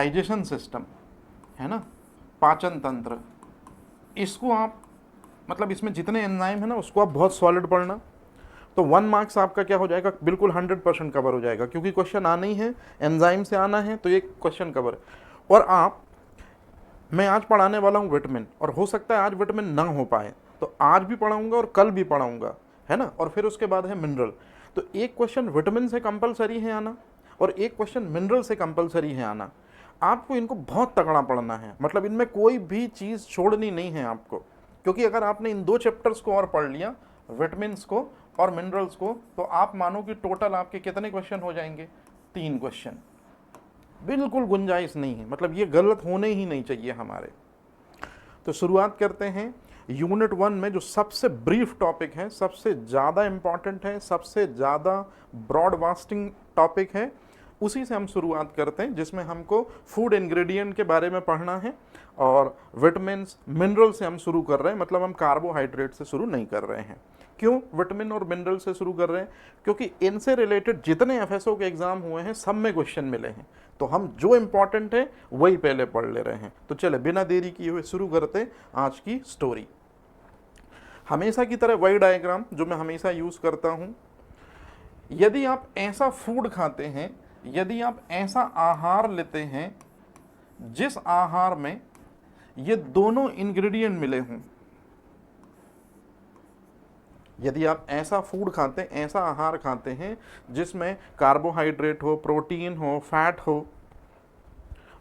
Digestion system है ना, पाचन तंत्र, इसको आप मतलब इसमें जितने एंजाइम है ना उसको आप बहुत सॉलिड पढ़ना, तो 1 मार्क्स आपका क्या हो जाएगा, बिल्कुल 100% कवर हो जाएगा, क्योंकि क्वेश्चन आना ही है, एंजाइम से आना है, तो ये क्वेश्चन कवर। और आप, मैं आज पढ़ाने वाला हूँ विटामिन, और हो सकता है आज विटामिन ना हो पाए, तो आज भी पढ़ाऊंगा और कल भी पढ़ाऊंगा, है ना, और फिर उसके बाद है मिनरल। तो एक क्वेश्चन विटामिन से कंपलसरी है आना और एक क्वेश्चन मिनरल से कंपलसरी है आना। आपको इनको बहुत तगड़ा पढ़ना है, मतलब इनमें कोई भी चीज़ छोड़नी नहीं है आपको, क्योंकि अगर आपने इन 2 चैप्टर्स को और पढ़ लिया, विटामिन को और मिनरल्स को, तो आप मानो कि टोटल आपके कितने क्वेश्चन हो जाएंगे, 3 क्वेश्चन। बिल्कुल गुंजाइश नहीं है, मतलब ये गलत होने ही नहीं चाहिए हमारे। तो शुरुआत करते हैं यूनिट 1 में, जो सबसे ब्रीफ टॉपिक है, सबसे ज़्यादा इंपॉर्टेंट है, सबसे ज़्यादा ब्रॉडकास्टिंग टॉपिक है, उसी से हम शुरुआत करते हैं, जिसमें हमको फूड इंग्रेडिएंट के बारे में पढ़ना है और विटामिन्स मिनरल से हम शुरू कर रहे हैं, मतलब हम कार्बोहाइड्रेट से शुरू नहीं कर रहे हैं। क्यों विटामिन और मिनरल से शुरू कर रहे हैं, क्योंकि इनसे रिलेटेड जितने एफएसओ के एग्जाम हुए हैं सब में क्वेश्चन मिले हैं, तो हम जो इंपॉर्टेंट है वही पहले पढ़ ले रहे हैं। तो चले बिना देरी किए हुए शुरू करते आज की स्टोरी। हमेशा की तरह वही डायग्राम जो मैं हमेशा यूज करता हूं। यदि आप ऐसा फूड खाते हैं, यदि आप ऐसा आहार लेते हैं जिस आहार में ये दोनों इंग्रेडिएंट मिले हों, यदि आप ऐसा फूड खाते हैं, ऐसा आहार खाते हैं जिसमें कार्बोहाइड्रेट हो, प्रोटीन हो, फैट हो,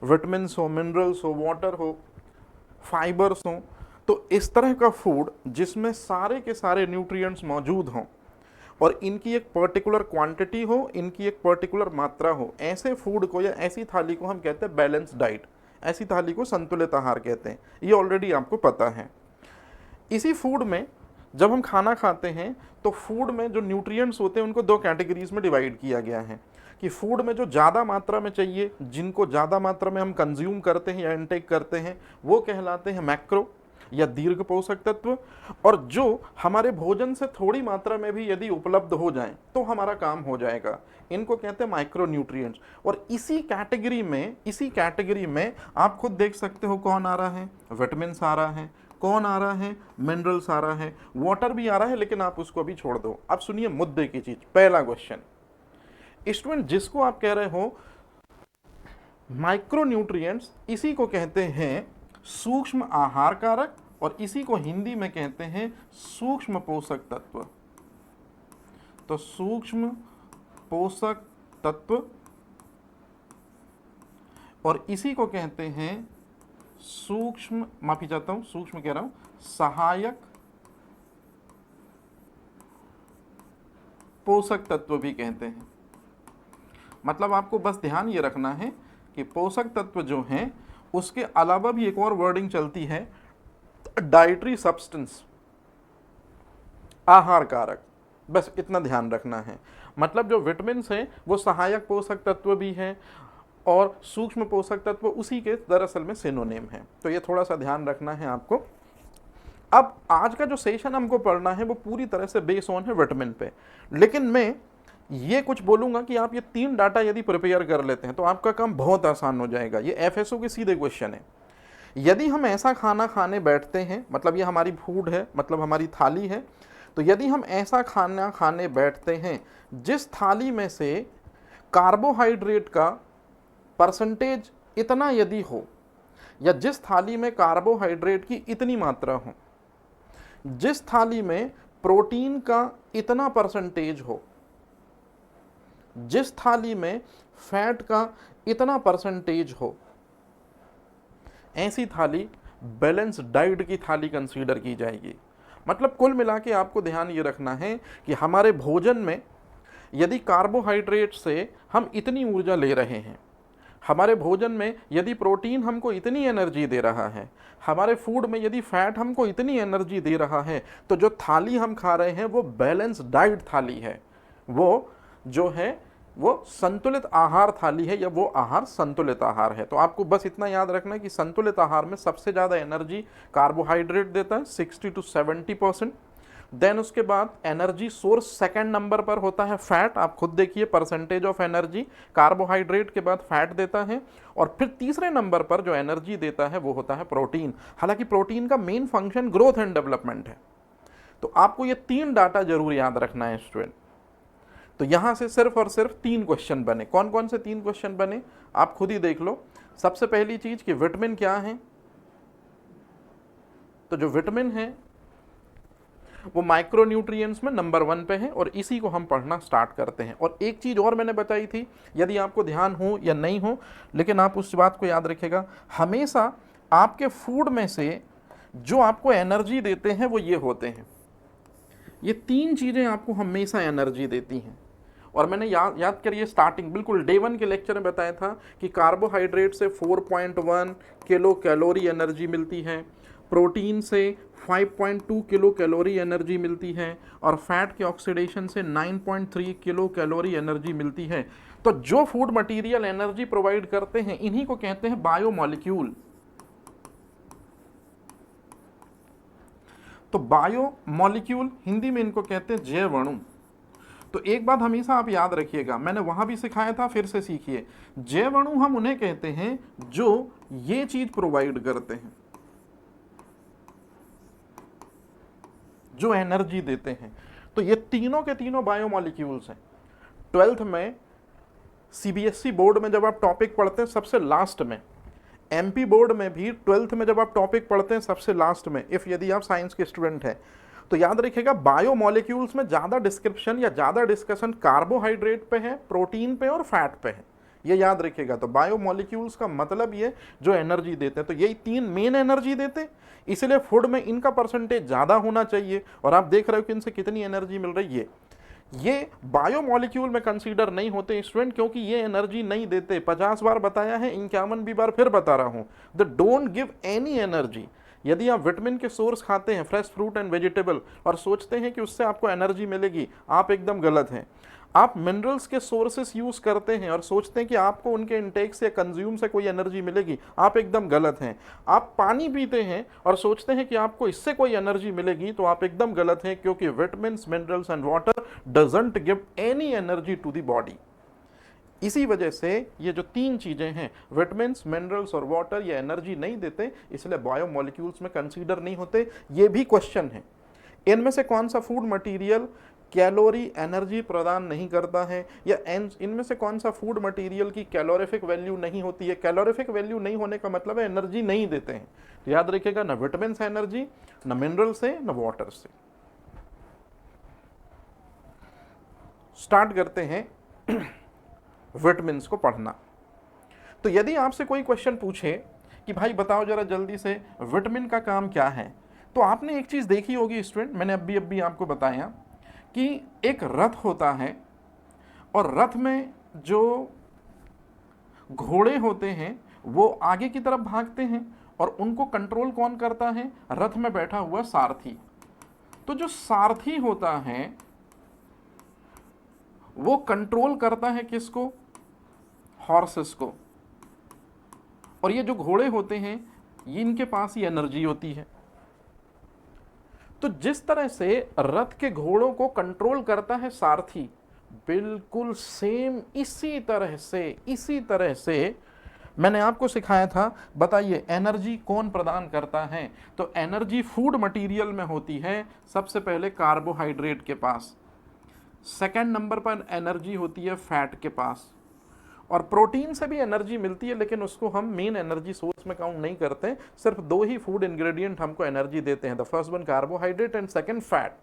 विटामिन्स हो, मिनरल्स हो, वाटर हो, फाइबर्स हो, तो इस तरह का फूड जिसमें सारे के सारे न्यूट्रिएंट्स मौजूद हों और इनकी एक पर्टिकुलर क्वांटिटी हो, इनकी एक पर्टिकुलर मात्रा हो, ऐसे फूड को या ऐसी थाली को हम कहते हैं बैलेंस डाइट। ऐसी थाली को संतुलित आहार कहते हैं, ये ऑलरेडी आपको पता है। इसी फूड में जब हम खाना खाते हैं तो फूड में जो न्यूट्रिएंट्स होते हैं उनको 2 कैटेगरीज में डिवाइड किया गया है, कि फूड में जो ज़्यादा मात्रा में चाहिए, जिनको ज़्यादा मात्रा में हम कंज्यूम करते हैं या इनटेक करते हैं, वो कहलाते हैं मैक्रो या दीर्घ पोषक तत्व, और जो हमारे भोजन से थोड़ी मात्रा में भी यदि उपलब्ध हो जाएं तो हमारा काम हो जाएगा, इनको कहते हैं माइक्रो न्यूट्रिएंट्स। और इसी कैटेगरी में आप खुद देख सकते हो कौन आ रहा है, विटामिन आ रहा है, कौन आ रहा है, मिनरल्स आ रहा है, वाटर भी आ रहा है, लेकिन आप उसको भी छोड़ दो। अब सुनिए मुद्दे की चीज। पहला क्वेश्चन, स्टूडेंट जिसको आप कह रहे हो माइक्रो न्यूट्रिएंट्स, इसी को कहते हैं सूक्ष्म आहार कारक, और इसी को हिंदी में कहते हैं सूक्ष्म पोषक तत्व। तो सूक्ष्म पोषक तत्व, और इसी को कहते हैं सूक्ष्म, माफी चाहता हूं, सूक्ष्म कह रहा हूं, सहायक पोषक तत्व भी कहते हैं। मतलब आपको बस ध्यान ये रखना है कि पोषक तत्व जो हैं उसके अलावा भी एक और वर्डिंग चलती है, डाइटरी सब्सटेंस, आहार कारक, बस इतना ध्यान रखना है। मतलब जो विटामिन है वो सहायक पोषक तत्व भी है और सूक्ष्म पोषक तत्व उसी के दरअसल में सिनोनिम है, तो ये थोड़ा सा ध्यान रखना है आपको। अब आज का जो सेशन हमको पढ़ना है वो पूरी तरह से बेस ऑन है विटामिन पे, लेकिन मैं ये कुछ बोलूंगा कि आप ये 3 डाटा यदि प्रिपेयर कर लेते हैं तो आपका काम बहुत आसान हो जाएगा। ये एफएसओ के सीधे क्वेश्चन है। यदि हम ऐसा खाना खाने बैठते हैं, मतलब ये हमारी फूड है, मतलब हमारी थाली है, तो यदि हम ऐसा खाना खाने बैठते हैं जिस थाली में से कार्बोहाइड्रेट का परसेंटेज इतना यदि हो, या जिस थाली में कार्बोहाइड्रेट की इतनी मात्रा हो, जिस थाली में प्रोटीन का इतना परसेंटेज हो, जिस थाली में फैट का इतना परसेंटेज हो, ऐसी थाली बैलेंस डाइट की थाली कंसीडर की जाएगी। मतलब कुल मिला के आपको ध्यान ये रखना है कि हमारे भोजन में यदि कार्बोहाइड्रेट से हम इतनी ऊर्जा ले रहे हैं, हमारे भोजन में यदि प्रोटीन हमको इतनी एनर्जी दे रहा है, हमारे फूड में यदि फैट हमको इतनी एनर्जी दे रहा है, तो जो थाली हम खा रहे हैं वो बैलेंस डाइट थाली है, वो जो है वो संतुलित आहार थाली है, या वो आहार संतुलित आहार है। तो आपको बस इतना याद रखना है कि संतुलित आहार में सबसे ज़्यादा एनर्जी कार्बोहाइड्रेट देता है 60 to 70%, देन उसके बाद एनर्जी सोर्स सेकंड नंबर पर होता है फैट, आप खुद देखिए परसेंटेज ऑफ एनर्जी कार्बोहाइड्रेट के बाद फैट देता है। और फिर तीसरे नंबर पर जो एनर्जी देता है वो होता है प्रोटीन। हालांकि प्रोटीन का main function growth and development है। तो आपको ये 3 डाटा जरूर याद रखना है स्टूडेंट। तो यहां से सिर्फ और सिर्फ 3 क्वेश्चन बने। कौन कौन से 3 क्वेश्चन बने आप खुद ही देख लो। सबसे पहली चीज कि विटामिन क्या है, तो जो विटामिन है वो माइक्रोन्यूट्रिएंट्स में नंबर 1 पे है और इसी को हम पढ़ना स्टार्ट करते हैं। और एक चीज और मैंने बताई थी, यदि आपको ध्यान हो या नहीं हो, लेकिन आप उस बात को याद रखिएगा, हमेशा आपके फूड में से जो आपको एनर्जी देते हैं वो ये होते हैं। ये 3 चीजें आपको हमेशा एनर्जी देती हैं। और मैंने याद करिए स्टार्टिंग बिल्कुल डे 1 के लेक्चर में बताया था कि कार्बोहाइड्रेट से 4.1 किलो कैलोरी एनर्जी मिलती है, प्रोटीन से 5.2 किलो कैलोरी एनर्जी मिलती है और फैट के ऑक्सीडेशन से 9.3 किलो कैलोरी एनर्जी मिलती है। तो जो फूड मटेरियल एनर्जी प्रोवाइड करते हैं इन्हीं को कहते हैं बायोमॉलिक्यूल। तो बायोमॉलिक्यूल हिंदी में इनको कहते हैं जैव अणु। तो एक बात हमेशा आप याद रखिएगा, मैंने वहां भी सिखाया था, फिर से सीखिए। जैव अणु हम उन्हें कहते हैं जो ये चीज प्रोवाइड करते हैं, जो एनर्जी देते हैं। तो ये तीनों के तीनों बायोमॉलिक्यूल्स हैं। 12th में सीबीएसई बोर्ड में जब आप टॉपिक पढ़ते हैं सबसे लास्ट में, एमपी बोर्ड में भी 12th में जब आप टॉपिक पढ़ते हैं सबसे लास्ट में, यदि आप साइंस के स्टूडेंट हैं तो याद रखिएगा बायोमॉलिक्यूल्स में ज़्यादा डिस्क्रिप्शन या ज़्यादा डिस्कशन कार्बोहाइड्रेट पे है, प्रोटीन पे और फैट पे है, ये याद रखिएगा। तो बायोमॉलिक्यूल्स का मतलब ये जो एनर्जी देते हैं, तो यही 3 मेन एनर्जी देते हैं, इसलिए फूड में इनका परसेंटेज ज़्यादा होना चाहिए। और आप देख रहे हो कि इनसे कितनी एनर्जी मिल रही है। ये बायोमॉलिक्यूल में कंसीडर नहीं होते स्टूडेंट, क्योंकि ये एनर्जी नहीं देते। 50 बार बताया है, 51वीं बार फिर बता रहा हूं, they don't give any energy. यदि आप विटामिन के सोर्स खाते हैं, फ्रेश फ्रूट एंड वेजिटेबल, और सोचते हैं कि उससे आपको एनर्जी मिलेगी, आप एकदम गलत हैं। आप मिनरल्स के सोर्सेस यूज करते हैं और सोचते हैं कि आपको उनके इंटेक से कंज्यूम से कोई एनर्जी मिलेगी, आप एकदम गलत हैं। आप पानी पीते हैं और सोचते हैं कि आपको इससे कोई एनर्जी मिलेगी, तो आप एकदम गलत हैं, क्योंकि vitamins, minerals and water doesn't give any energy to the body. इसी वजह से ये जो 3 चीजें हैं, विटामिन्स, मिनरल्स और वाटर, ये एनर्जी नहीं देते, इसलिए बायोमॉलिक्यूल्स में कंसीडर नहीं होते। ये भी क्वेश्चन है, इनमें से कौन सा फूड मटेरियल कैलोरी एनर्जी प्रदान नहीं करता है, या इनमें से कौन सा फूड मटेरियल की कैलोरीफिक वैल्यू नहीं होती है। कैलोरीफिक वैल्यू नहीं होने का मतलब है एनर्जी नहीं देते हैं। तो याद रखिएगा, ना विटामिन से एनर्जी, ना मिनरल से, ना वाटर से। स्टार्ट करते हैं विटामिन्स को पढ़ना। तो यदि आपसे कोई क्वेश्चन पूछे कि भाई बताओ जरा जल्दी से विटामिन का काम क्या है, तो आपने एक चीज देखी होगी स्टूडेंट, मैंने अभी आपको बताया कि एक रथ होता है और रथ में जो घोड़े होते हैं वो आगे की तरफ भागते हैं और उनको कंट्रोल कौन करता है, रथ में बैठा हुआ सारथी। तो जो सारथी होता है वो कंट्रोल करता है किसको, हॉर्सेस को। और ये जो घोड़े होते हैं ये इनके पास ही एनर्जी होती है। तो जिस तरह से रथ के घोड़ों को कंट्रोल करता है सारथी, बिल्कुल सेम इसी तरह से मैंने आपको सिखाया था। बताइए एनर्जी कौन प्रदान करता है, तो एनर्जी फूड मटेरियल में होती है सबसे पहले कार्बोहाइड्रेट के पास, सेकंड नंबर पर एनर्जी होती है फैट के पास, और प्रोटीन से भी एनर्जी मिलती है, लेकिन उसको हम मेन एनर्जी सोर्स में काउंट नहीं करते। सिर्फ 2 ही फूड इंग्रेडिएंट हमको एनर्जी देते हैं, the first one carbohydrate and second fat.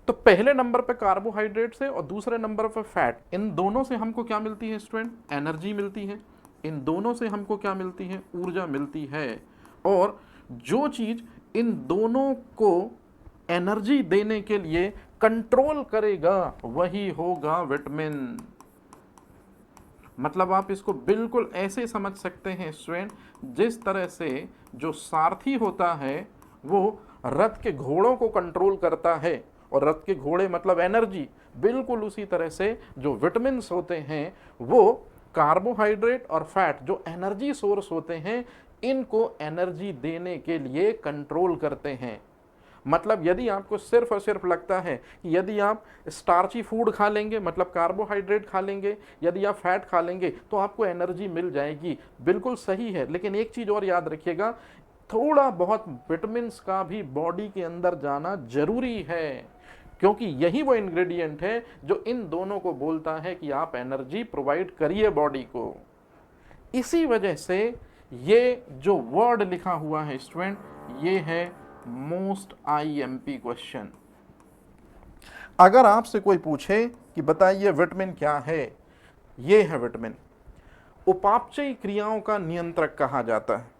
तो पहले नंबर पे कार्बोहाइड्रेट से और दूसरे नंबर पे फैट, इन दोनों से हमको क्या मिलती है स्टूडेंट, एनर्जी मिलती है। इन दोनों से हमको क्या मिलती है, ऊर्जा मिलती है। और जो चीज इन दोनों को एनर्जी देने के लिए कंट्रोल करेगा वही होगा विटामिन। मतलब आप इसको बिल्कुल ऐसे समझ सकते हैं स्टूडेंट, जिस तरह से जो सारथी होता है वो रथ के घोड़ों को कंट्रोल करता है, और रथ के घोड़े मतलब एनर्जी, बिल्कुल उसी तरह से जो विटामिन्स होते हैं वो कार्बोहाइड्रेट और फैट जो एनर्जी सोर्स होते हैं, इनको एनर्जी देने के लिए कंट्रोल करते हैं। मतलब यदि आपको सिर्फ और सिर्फ लगता है कि यदि आप स्टार्ची फूड खा लेंगे, मतलब कार्बोहाइड्रेट खा लेंगे, यदि आप फैट खा लेंगे तो आपको एनर्जी मिल जाएगी, बिल्कुल सही है। लेकिन एक चीज़ और याद रखिएगा, थोड़ा बहुत विटामिन का भी बॉडी के अंदर जाना जरूरी है, क्योंकि यही वो इंग्रेडिएंट है जो इन दोनों को बोलता है कि आप एनर्जी प्रोवाइड करिए बॉडी को। इसी वजह से ये जो वर्ड लिखा हुआ है स्टूडेंट, ये है मोस्ट आईएमपी क्वेश्चन। अगर आपसे कोई पूछे कि बताइए विटामिन क्या है, ये है विटामिन। उपापचयी क्रियाओं का नियंत्रक कहा जाता है,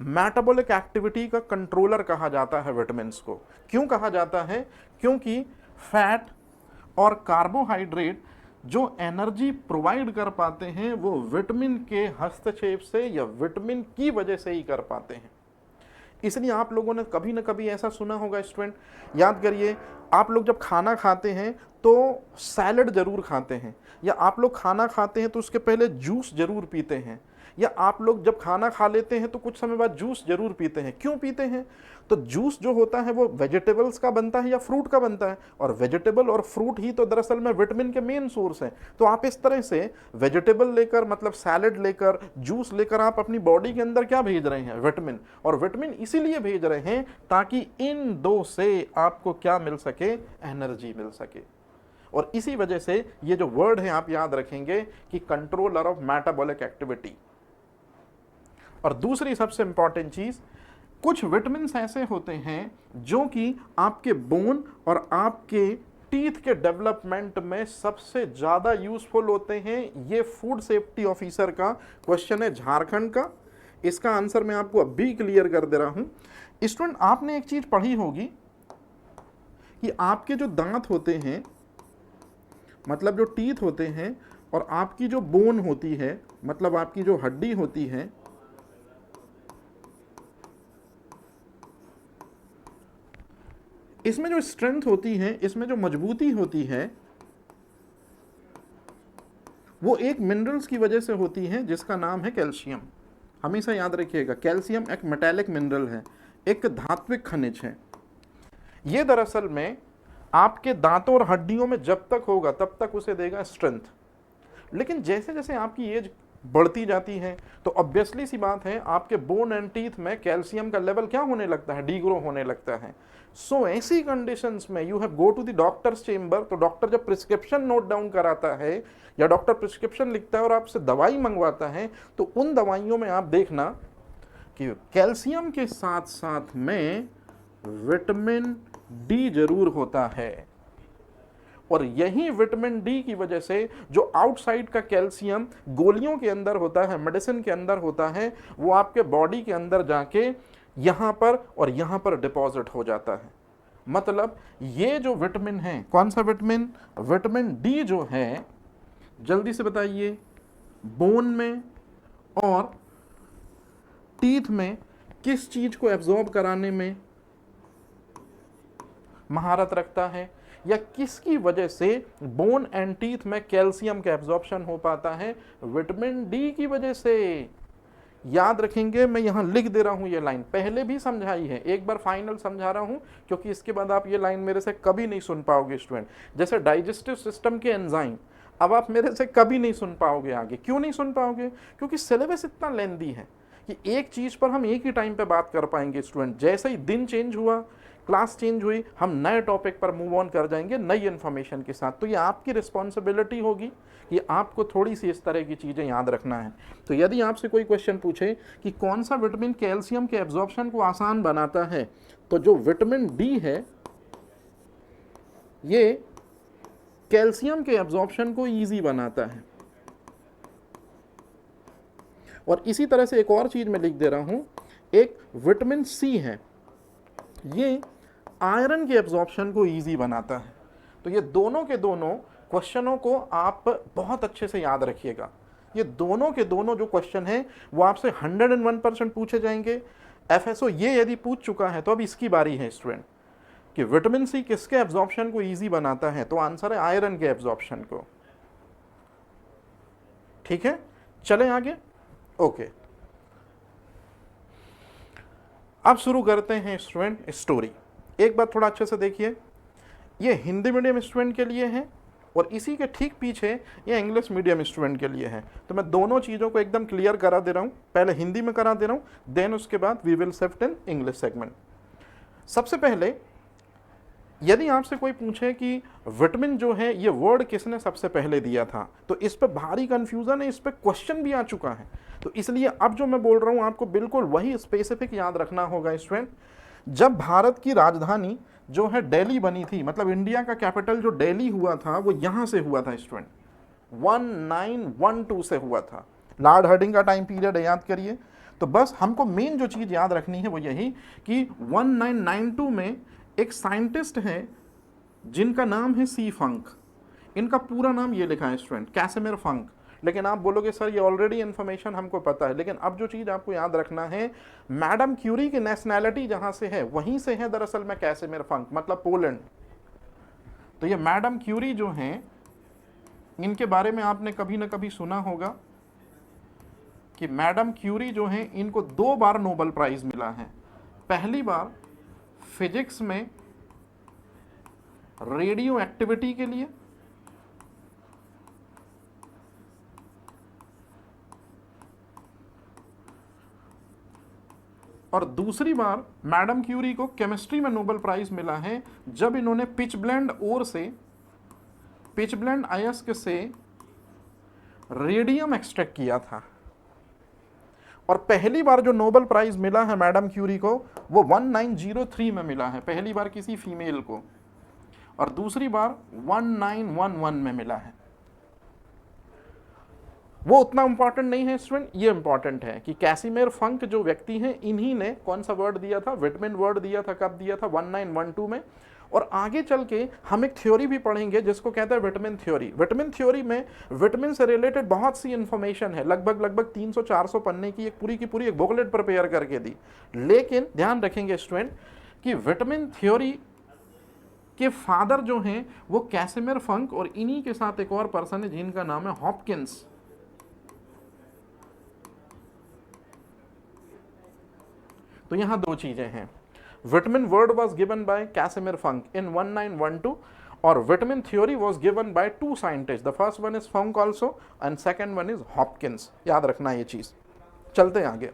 मेटाबॉलिक एक्टिविटी का कंट्रोलर कहा जाता है विटामिन को। क्यों कहा जाता है? क्योंकि फैट और कार्बोहाइड्रेट जो एनर्जी प्रोवाइड कर पाते हैं वो विटामिन के हस्तक्षेप से या विटामिन की वजह से ही कर पाते हैं। इसलिए आप लोगों ने कभी ना कभी ऐसा सुना होगा स्टूडेंट, याद करिए, आप लोग जब खाना खाते हैं तो सैलड जरूर खाते हैं, या आप लोग खाना खाते हैं तो उसके पहले जूस जरूर पीते हैं, या आप लोग जब खाना खा लेते हैं तो कुछ समय बाद जूस जरूर पीते हैं। क्यों पीते हैं? तो जूस जो होता है वो वेजिटेबल्स का बनता है या फ्रूट का बनता है, और वेजिटेबल और फ्रूट ही तो दरअसल में विटामिन के मेन सोर्स हैं। तो आप इस तरह से वेजिटेबल लेकर, मतलब सैलड लेकर, जूस लेकर आप अपनी बॉडी के अंदर क्या भेज रहे हैं? विटामिन। और विटामिन इसीलिए भेज रहे हैं ताकि इन दो से आपको क्या मिल सके? एनर्जी मिल सके। और इसी वजह से ये जो वर्ड है आप याद रखेंगे कि कंट्रोलर ऑफ मेटाबॉलिक एक्टिविटी। और दूसरी सबसे इंपॉर्टेंट चीज, कुछ विटामिन ऐसे होते हैं जो कि आपके बोन और आपके टीथ के डेवलपमेंट में सबसे ज्यादा यूजफुल होते हैं। ये फूड सेफ्टी ऑफिसर का क्वेश्चन है झारखंड का। इसका आंसर मैं आपको अभी क्लियर कर दे रहा हूं। स्टूडेंट, आपने एक चीज पढ़ी होगी कि आपके जो दांत होते हैं, मतलब जो टीथ होते हैं, और आपकी जो बोन होती है, मतलब आपकी जो हड्डी होती है, इसमें जो स्ट्रेंथ होती है, इसमें जो मजबूती होती है, वो एक मिनरल्स की वजह से होती है जिसका नाम है कैल्शियम। हमेशा याद रखिएगा, कैल्शियम एक मेटालिक मिनरल है, एक धात्विक खनिज है। ये दरअसल में आपके दांतों और हड्डियों में जब तक होगा तब तक उसे देगा स्ट्रेंथ। लेकिन जैसे जैसे आपकी एज बढ़ती जाती है तो ऑब्वियसली सी बात है आपके बोन एंड टीथ में कैल्शियम का लेवल क्या होने लगता है? डीग्रो होने लगता है। सो ऐसी कंडीशंस में you have go to the doctors chamber. तो डॉक्टर जब प्रिस्क्रिप्शन नोट डाउन कराता है या डॉक्टर प्रिस्क्रिप्शन लिखता है और आपसे दवाई मंगवाता है, तो उन दवाइयों में आप देखना कि कैल्शियम के साथ साथ में विटामिन डी जरूर होता है। और यही विटामिन डी की वजह से जो आउटसाइड का कैल्शियम गोलियों के अंदर होता है, मेडिसिन के अंदर होता है, वो आपके बॉडी के अंदर जाके यहां पर और यहां पर डिपॉजिट हो जाता है। मतलब ये जो विटामिन है, कौन सा विटामिन? विटामिन डी जो है, जल्दी से बताइए, बोन में और टीथ में किस चीज को एब्जॉर्ब कराने में महारत रखता है, या किसकी वजह से बोन एंड टीथ में कैल्शियम का एब्जॉर्प्शन हो पाता है? विटामिन डी की वजह से। याद रखेंगे, मैं यहां लिख दे रहा हूं, ये लाइन पहले भी समझाई है, एक बार फाइनल समझा रहा हूं, क्योंकि इसके बाद आप ये लाइन मेरे से कभी नहीं सुन पाओगे स्टूडेंट। जैसे डाइजेस्टिव सिस्टम के एंजाइम, अब आप मेरे से कभी नहीं सुन पाओगे आगे। क्यों नहीं सुन पाओगे? क्योंकि सिलेबस इतना लेंदी है कि एक चीज पर हम एक ही टाइम पे बात कर पाएंगे स्टूडेंट। जैसे ही दिन चेंज हुआ, क्लास चेंज हुई, हम नए टॉपिक पर मूव ऑन कर जाएंगे नई इन्फॉर्मेशन के साथ। तो ये आपकी रिस्पॉन्सिबिलिटी होगी कि आपको थोड़ी सी इस तरह की चीज़ें याद रखना है। तो यदि आपसे कोई क्वेश्चन पूछे कि कौन सा विटामिन कैल्शियम के एब्जॉर्प्शन को आसान बनाता है, तो जो विटामिन डी है ये कैल्शियम के एब्जॉर्प्शन को ईजी बनाता है। और इसी तरह से एक और चीज मैं लिख दे रहा हूं, एक विटामिन सी है, ये आयरन के एब्जॉर्प्शन को इजी बनाता है। तो ये दोनों के दोनों क्वेश्चनों को आप बहुत अच्छे से याद रखिएगा। ये दोनों के दोनों जो क्वेश्चन हैं वो आपसे 101% पूछे जाएंगे। एफएसओ ये यदि पूछ चुका है तो अब इसकी बारी है स्टूडेंट कि विटामिन सी किसके एब्जॉर्प्शन को इजी बनाता है, तो आंसर है आयरन के एब्जॉर्प्शन को। ठीक है, चलें आगे। ओके, अब शुरू करते हैं स्टूडेंट स्टोरी। एक बात थोड़ा अच्छे से देखिए, ये हिंदी मीडियम स्टूडेंट के लिए है और इसी के ठीक पीछे ये इंग्लिश मीडियम स्टूडेंट के लिए है। तो मैं दोनों चीज़ों को एकदम क्लियर करा दे रहा हूँ, पहले हिंदी में करा दे रहा हूँ, देन उसके बाद we will shift in English segment. सबसे पहले यदि आपसे कोई पूछे कि विटामिन जो है ये वर्ड किसने सबसे पहले दिया था, तो इस पर भारी कंफ्यूजन है, इस पर क्वेश्चन भी आ चुका है। तो इसलिए अब जो मैं बोल रहा हूँ आपको बिल्कुल वही स्पेसिफिक याद रखना होगा स्टूडेंट। जब भारत की राजधानी जो है दिल्ली बनी थी, मतलब इंडिया का कैपिटल जो दिल्ली हुआ था वो यहाँ से हुआ था स्टूडेंट, 1912 से हुआ था। लॉर्ड हार्डिंग का टाइम पीरियड याद करिए। तो बस हमको मेन जो चीज़ याद रखनी है वो यही कि 1992 में एक साइंटिस्ट है जिनका नाम है सी फंक। इनका पूरा नाम ये लिखा है स्टूडेंट, कैसिमिर फंक। लेकिन आप बोलोगे सर ये ऑलरेडी इन्फॉर्मेशन हमको पता है, लेकिन अब जो चीज़ आपको याद रखना है, मैडम क्यूरी की नेशनैलिटी जहाँ से है वहीं से है दरअसल में कैसिमिर फंक, मतलब पोलैंड। तो ये मैडम क्यूरी जो हैं, इनके बारे में आपने कभी ना कभी सुना होगा कि मैडम क्यूरी जो हैं इनको 2 बार नोबेल प्राइज़ मिला है। पहली बार फिजिक्स में रेडियो एक्टिविटी के लिए, और दूसरी बार मैडम क्यूरी को केमिस्ट्री में नोबेल प्राइज मिला है जब इन्होंने पिचब्लेंड ओर से, पिचब्लेंड अयस्क से रेडियम एक्सट्रैक्ट किया था। और पहली बार जो नोबेल प्राइज मिला है मैडम क्यूरी को वो 1903 में मिला है, पहली बार किसी फीमेल को, और दूसरी बार 1911 में मिला है। वो उतना इंपॉर्टेंट नहीं है स्टूडेंट, ये इंपॉर्टेंट है कि कैसिमिर फंक जो व्यक्ति हैं इन्हीं ने कौन सा वर्ड दिया था, विटामिन वर्ड दिया था। कब दिया था? 1912 में। और आगे चल के हम एक थ्योरी भी पढ़ेंगे जिसको कहते हैं विटामिन थ्योरी। विटामिन थ्योरी में विटामिन से रिलेटेड बहुत सी इंफॉर्मेशन है, लगभग 300-400 पन्ने की एक पूरी एक बुकलेट प्रिपेयर करके दी। लेकिन ध्यान रखेंगे स्टूडेंट कि विटामिन थ्योरी के फादर जो हैं वो कैसिमिर फंक, और इन्हीं के साथ एक और पर्सन है जिनका नाम है हॉपकिंस। तो यहां 2 चीजें हैं, vitamin word was given by Casimir Funk in 1912 और vitamin theory was given by 2 scientist. The first one is Funk also and second one is Hopkins. याद रखना ये चीज। चलते हैं आगे।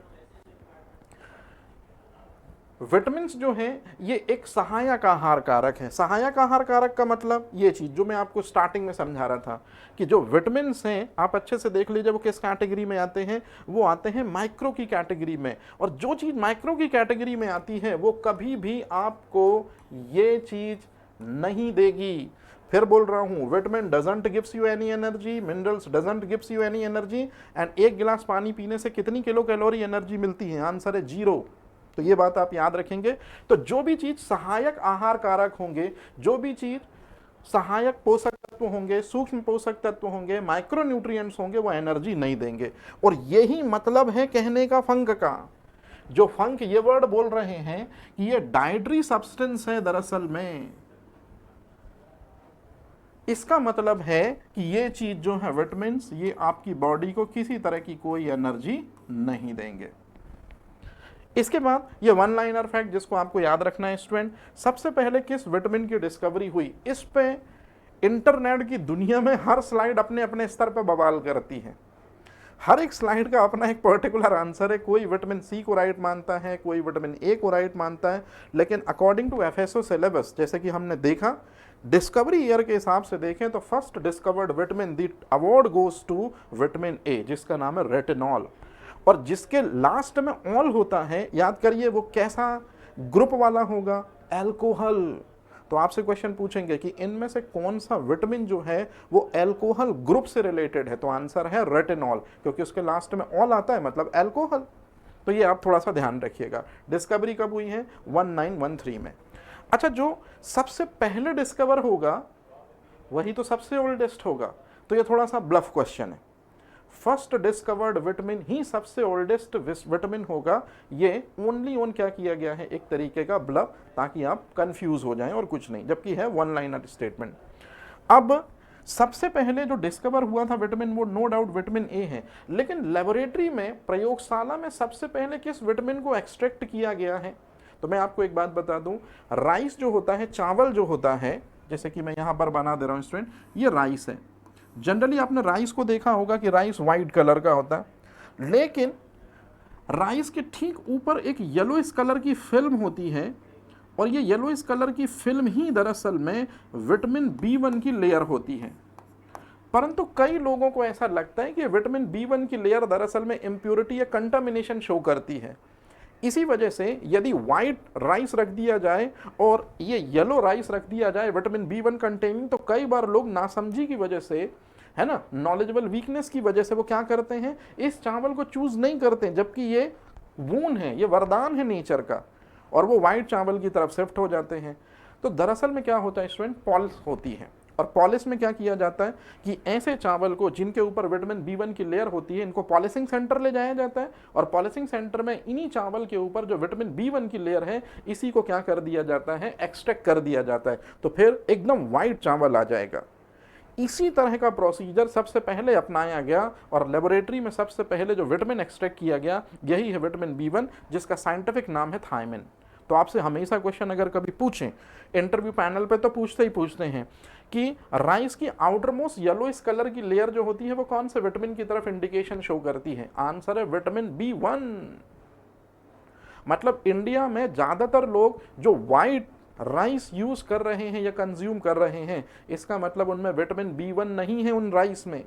विटामिन्स जो हैं ये एक सहायक आहार कारक है। सहायक आहार कारक का मतलब ये चीज जो मैं आपको स्टार्टिंग में समझा रहा था कि जो विटामिन्स हैं आप अच्छे से देख लीजिए वो किस कैटेगरी में आते हैं, वो आते हैं माइक्रो की कैटेगरी में। और जो चीज माइक्रो की कैटेगरी में आती है वो कभी भी आपको ये चीज नहीं देगी। फिर बोल रहा हूं, vitamin doesn't gives you any energy, minerals doesn't gives you any energy, and 1 गिलास पानी पीने से कितनी किलो कैलोरी एनर्जी मिलती है? आंसर है 0। तो ये बात आप याद रखेंगे। तो जो भी चीज सहायक आहार कारक होंगे, जो भी चीज सहायक पोषक तत्व होंगे, सूक्ष्म पोषक तत्व होंगे, माइक्रो न्यूट्रिएंट्स होंगे, वो एनर्जी नहीं देंगे। और यही मतलब है कहने का फंक का। जो फंक ये वर्ड बोल रहे हैं कि ये डाइटरी सब्सटेंस है, दरअसल में इसका मतलब है कि ये चीज जो है विटामिन्स, ये आपकी बॉडी को किसी तरह की कोई एनर्जी नहीं देंगे। इसके बाद ये 1 लाइनर फैक्ट जिसको आपको याद रखना है स्टूडेंट, सबसे पहले किस विटामिन की डिस्कवरी हुई? इस पे इंटरनेट की दुनिया में हर स्लाइड अपने अपने स्तर पर बवाल करती है। हर एक स्लाइड का अपना एक पर्टिकुलर आंसर है। कोई विटामिन सी को राइट मानता है, कोई विटामिन ए को राइट मानता है, लेकिन अकॉर्डिंग टू एफएसओ सिलेबस, जैसे कि हमने देखा डिस्कवरी ईयर के हिसाब से देखें तो first discovered vitamin, the award goes to vitamin A जिसका नाम है रेटिनॉल। और जिसके लास्ट में ऑल होता है, याद करिए वो कैसा ग्रुप वाला होगा? अल्कोहल। तो आपसे क्वेश्चन पूछेंगे कि इनमें से कौन सा विटामिन जो है वो अल्कोहल ग्रुप से रिलेटेड है? तो आंसर है रेटिनॉल, क्योंकि उसके लास्ट में ऑल आता है, मतलब अल्कोहल। तो ये आप थोड़ा सा ध्यान रखिएगा। डिस्कवरी कब हुई है? 1913 में। अच्छा, जो सबसे पहले डिस्कवर होगा वही तो सबसे ओल्डेस्ट होगा, तो ये थोड़ा सा ब्लफ क्वेश्चन है। फर्स्ट डिस्कवर्ड विटामिन ही सबसे ओल्डेस्ट विटामिन होगा, ये ओनली ऑन क्या किया गया है? एक तरीके का ब्लफ, ताकि आप कंफ्यूज हो जाएं और कुछ नहीं, जबकि है 1 लाइनर स्टेटमेंट। अब सबसे पहले जो डिस्कवर हुआ था विटामिन वो नो डाउट विटामिन ए है, लेकिन लेबोरेटरी में, प्रयोगशाला में सबसे पहले किस विटामिन को एक्सट्रैक्ट किया गया है? तो मैं आपको एक बात बता दूं, राइस जो होता है, चावल जो होता है, जैसे कि मैं यहाँ पर बना दे रहा हूँ स्टूडेंट, ये राइस है। जनरली आपने राइस को देखा होगा कि राइस वाइट कलर का होता है, लेकिन राइस के ठीक ऊपर एक येलोइश कलर की फिल्म होती है, और ये येलोइश कलर की फिल्म ही दरअसल में विटामिन B1 की लेयर होती है। परंतु कई लोगों को ऐसा लगता है कि विटामिन B1 की लेयर दरअसल में इम्प्योरिटी या कंटामिनेशन शो करती है। इसी वजह से यदि वाइट राइस रख दिया जाए और ये येलो राइस रख दिया जाए विटामिन B1 कंटेनिंग, तो कई बार लोग नासमझी की वजह से, है ना, नॉलेजेबल वीकनेस की वजह से वो क्या करते हैं, इस चावल को चूज नहीं करते, जबकि ये वून है, ये वरदान है नेचर का, और वो वाइट चावल की तरफ शिफ्ट हो जाते हैं। तो दरअसल में क्या होता है स्टूडेंट, पॉलिश होती है, और पॉलिश में क्या किया जाता है कि ऐसे चावल को जिनके ऊपर विटामिन B1 की लेयर होती है, इनको पॉलिशिंग सेंटर ले जाया जाता है, और पॉलिशिंग सेंटर में इन्हीं चावल के ऊपर जो विटामिन B1 की लेयर है, इसी को क्या कर दिया जाता है, एक्सट्रैक्ट कर दिया जाता है, तो फिर एकदम वाइट चावल आ जाएगा। इसी तरह का प्रोसीजर सबसे पहले अपनाया गया, और लेबोरेटरी में सबसे पहले जो विटामिन एक्सट्रैक्ट किया गया, यही है विटामिन B1, जिसका साइंटिफिक नाम है थायमिन। तो आपसे हमेशा क्वेश्चन अगर कभी पूछें, इंटरव्यू पैनल पे तो पूछते हैं कि राइस की आउटर मोस्ट येलोइश कलर की लेयर जो होती है वो कौन से विटामिन की तरफ इंडिकेशन शो करती है? आंसर है विटामिन B1। मतलब इंडिया में ज्यादातर लोग जो वाइट राइस यूज कर रहे हैं या कंज्यूम कर रहे हैं, इसका मतलब उनमें विटामिन B1 नहीं है उन राइस में।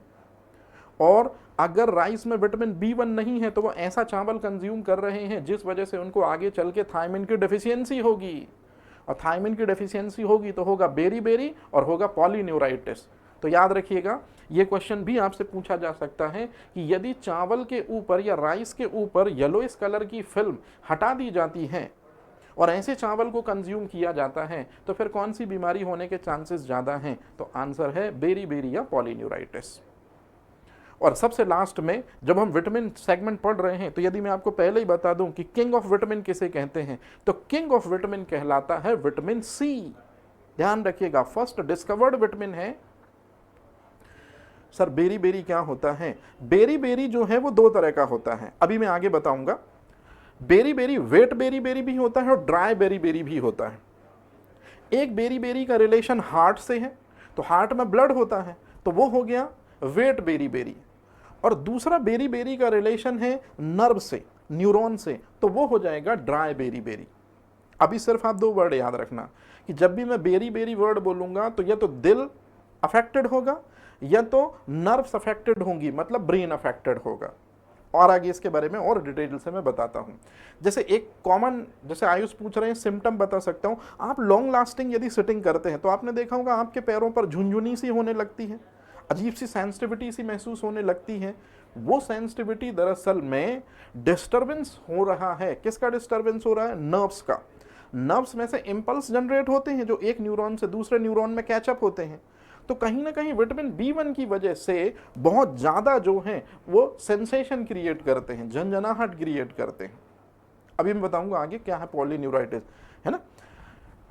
और अगर राइस में विटामिन B1 नहीं है तो वो ऐसा चावल कंज्यूम कर रहे हैं जिस वजह से उनको आगे चल के थायमिन की डेफिशिएंसी होगी, और थायमिन की डेफिशिएंसी होगी तो होगा बेरी और होगा पॉलीन्यूराइटिस। तो याद रखिएगा, ये क्वेश्चन भी आपसे पूछा जा सकता है कि यदि चावल के ऊपर या राइस के ऊपर येलोइश कलर की फिल्म हटा दी जाती है और ऐसे चावल को कंज्यूम किया जाता है तो फिर कौन सी बीमारी होने के चांसेस ज़्यादा हैं? तो आंसर है बेरी या पॉलीन्यूराइटिस। और सबसे लास्ट में जब हम विटामिन सेगमेंट पढ़ रहे हैं, तो यदि मैं आपको पहले ही बता दूं कि किंग ऑफ विटामिन किसे कहते हैं, तो किंग ऑफ विटामिन कहलाता है विटामिन C। ध्यान रखिएगा, फर्स्ट डिस्कवर्ड विटामिन है। सर बेरी क्या होता है? बेरी जो है वो दो तरह का होता है, अभी मैं आगे बताऊंगा। बेरी वेट बेरी भी होता है और ड्राई बेरी भी होता है। एक बेरी का रिलेशन हार्ट से है, तो हार्ट में ब्लड होता है, तो वो हो गया वेट बेरी। और दूसरा बेरी का रिलेशन है नर्व से, न्यूरॉन से, तो वो हो जाएगा ड्राई बेरी। अभी सिर्फ आप दो वर्ड याद रखना कि जब भी मैं बेरी वर्ड बोलूंगा तो या तो दिल अफेक्टेड होगा या तो नर्व्स अफेक्टेड होंगी, मतलब ब्रेन अफेक्टेड होगा। और आगे इसके बारे में और डिटेल से मैं बताता हूं। जैसे एक कॉमन, जैसे आयुष पूछ रहे हैं, सिम्टम बता सकता हूं। आप लॉन्ग लास्टिंग यदि सिटिंग करते हैं तो आपने देखा होगा आपके पैरों पर झुनझुनी सी होने लगती है, अजीब सी सेंसिटिविटी सी महसूस होने लगती है। वो सेंसिटिविटी दरअसल में डिस्टर्बेंस हो रहा है। किसका डिस्टर्बेंस हो रहा है? नर्व्स का। नर्व्स में से इंपल्स जनरेट होते हैं जो एक न्यूरॉन से दूसरे न्यूरॉन में कैचअप होते हैं। तो कहीं ना कहीं विटामिन B1 की वजह से बहुत ज़्यादा जो है वो सेंसेशन क्रिएट करते हैं, झंझनाहट क्रिएट करते हैं। अभी मैं बताऊंगा आगे क्या है पॉलीन्यूराइटिस, है ना।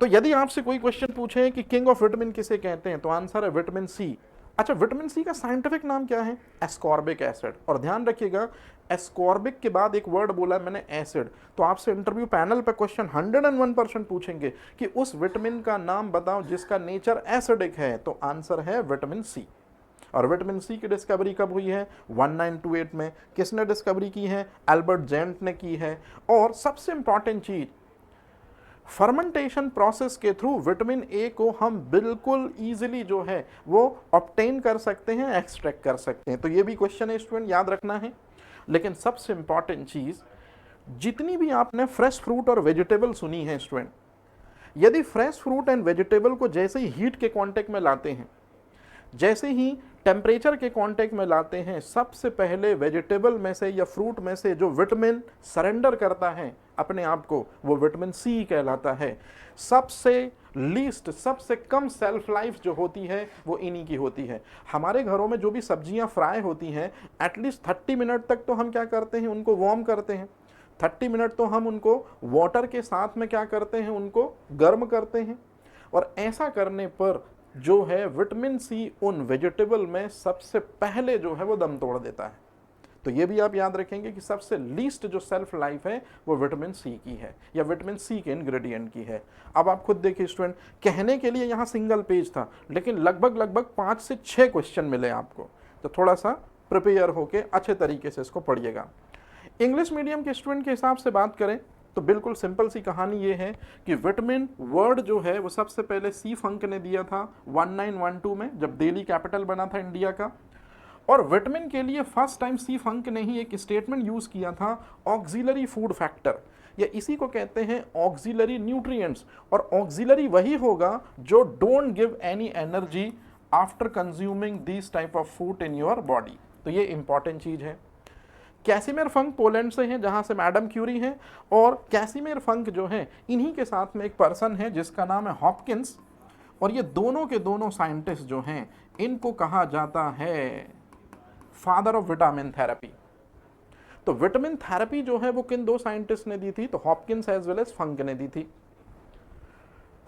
तो यदि आपसे कोई क्वेश्चन पूछे कि किंग ऑफ विटामिन किसे कहते हैं, तो आंसर है विटामिन C। अच्छा, विटामिन C का साइंटिफिक नाम क्या है? Ascorbic acid. और ध्यान रखिएगा, एस्कॉर्बिक के बाद एक वर्ड बोला मैंने एसिड, तो आपसे इंटरव्यू पैनल पर क्वेश्चन 101% पूछेंगे कि उस विटामिन का नाम बताओ जिसका नेचर एसिडिक है, तो आंसर है विटामिन C। और विटामिन C की डिस्कवरी कब हुई है? 1928 में। किसने डिस्कवरी की है? एल्बर्ट जेंट ने की है। और सबसे इंपॉर्टेंट चीज, फर्मेंटेशन प्रोसेस के थ्रू विटामिन A को हम बिल्कुल इजीली जो है वो ऑब्टेन कर सकते हैं, एक्सट्रैक्ट कर सकते हैं। तो ये भी क्वेश्चन है स्टूडेंट, याद रखना है। लेकिन सबसे इंपॉर्टेंट चीज, जितनी भी आपने फ्रेश फ्रूट और वेजिटेबल सुनी है स्टूडेंट, यदि फ्रेश फ्रूट एंड वेजिटेबल को जैसे ही हीट के कांटेक्ट में लाते हैं, जैसे ही टेम्परेचर के कांटेक्ट में लाते हैं, सबसे पहले वेजिटेबल में से या फ्रूट में से जो विटामिन सरेंडर करता है अपने आप को, वो विटामिन C कहलाता है। सबसे लीस्ट, सबसे कम सेल्फ लाइफ जो होती है वो इन्हीं की होती है। हमारे घरों में जो भी सब्जियां फ्राई होती हैं, एटलीस्ट 30 मिनट तक तो हम क्या करते हैं, उनको वार्म करते हैं। 30 मिनट तो हम उनको वाटर के साथ में क्या करते हैं, उनको गर्म करते हैं। और ऐसा करने पर जो है विटामिन C उन वेजिटेबल में सबसे पहले जो है वो दम तोड़ देता है। तो ये भी आप याद रखेंगे कि सबसे लीस्ट जो सेल्फ लाइफ है वो विटामिन सी की है या विटामिन सी के इंग्रेडिएंट की है। अब आप खुद देखिए स्टूडेंट, कहने के लिए यहाँ सिंगल पेज था, लेकिन लगभग 5 से 6 क्वेश्चन मिले आपको, तो थोड़ा सा प्रिपेयर होके अच्छे तरीके से इसको पढ़िएगा। इंग्लिश मीडियम के स्टूडेंट के हिसाब से बात करें तो बिल्कुल सिंपल सी कहानी ये है कि विटामिन वर्ड जो है वो सबसे पहले सी फंक ने दिया था 1912 में, जब दिल्ली कैपिटल बना था इंडिया का। और विटामिन के लिए फर्स्ट टाइम सी फंक ने ही एक स्टेटमेंट यूज किया था, ऑक्सिलरी फूड फैक्टर, या इसी को कहते हैं ऑक्सिलरी न्यूट्रिएंट्स। और ऑक्सिलरी वही होगा जो don't give any energy after consuming this type of food in your body. तो ये इंपॉर्टेंट चीज है। कैसिमिर फंक पोलैंड से हैं, जहां से मैडम क्यूरी हैं, और कैसिमिर फंक जो है इन्हीं के साथ में एक पर्सन है जिसका नाम है हॉपकिंस। और ये दोनों के दोनों साइंटिस्ट जो हैं इनको कहा जाता है फादर ऑफ विटामिन थेरेपी। तो विटामिन थेरेपी जो है वो किन दो साइंटिस्ट ने दी थी, तो हॉपकिंस एज वेल एज फंक ने दी थी।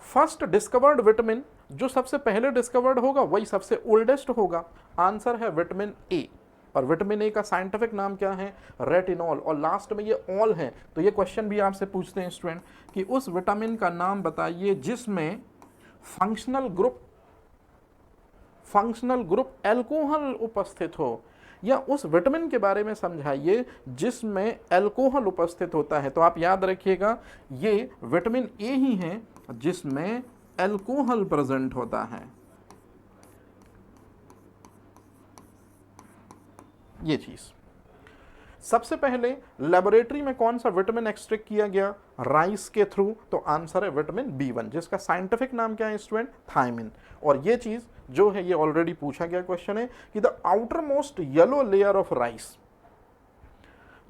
फर्स्ट डिस्कवर्ड विटामिन, जो सबसे पहले डिस्कवर्ड होगा वही सबसे ओल्डेस्ट होगा। आंसर है विटामिन ए। और विटामिन ए का साइंटिफिक नाम क्या है, रेटिनॉल। और लास्ट में ये ऑल है, तो ये क्वेश्चन भी आपसे पूछते हैं स्टूडेंट कि उस विटामिन का नाम बताइए जिसमें फंक्शनल ग्रुप एल्कोहल उपस्थित हो, या उस विटामिन के बारे में समझाइए जिसमें एल्कोहल उपस्थित होता है। तो आप याद रखिएगा ये विटामिन ए ही है जिसमें एल्कोहल प्रेजेंट होता है। ये चीज सबसे पहले लेबोरेटरी में कौन सा विटामिन एक्सट्रैक्ट किया गया, राइस के थ्रू। तो आंसर है विटामिन B1, जिसका साइंटिफिक नाम क्या है स्टूडेंट, थायमिन। और ये चीज जो है ये ऑलरेडी पूछा गया क्वेश्चन है कि the outer most yellow layer of rice,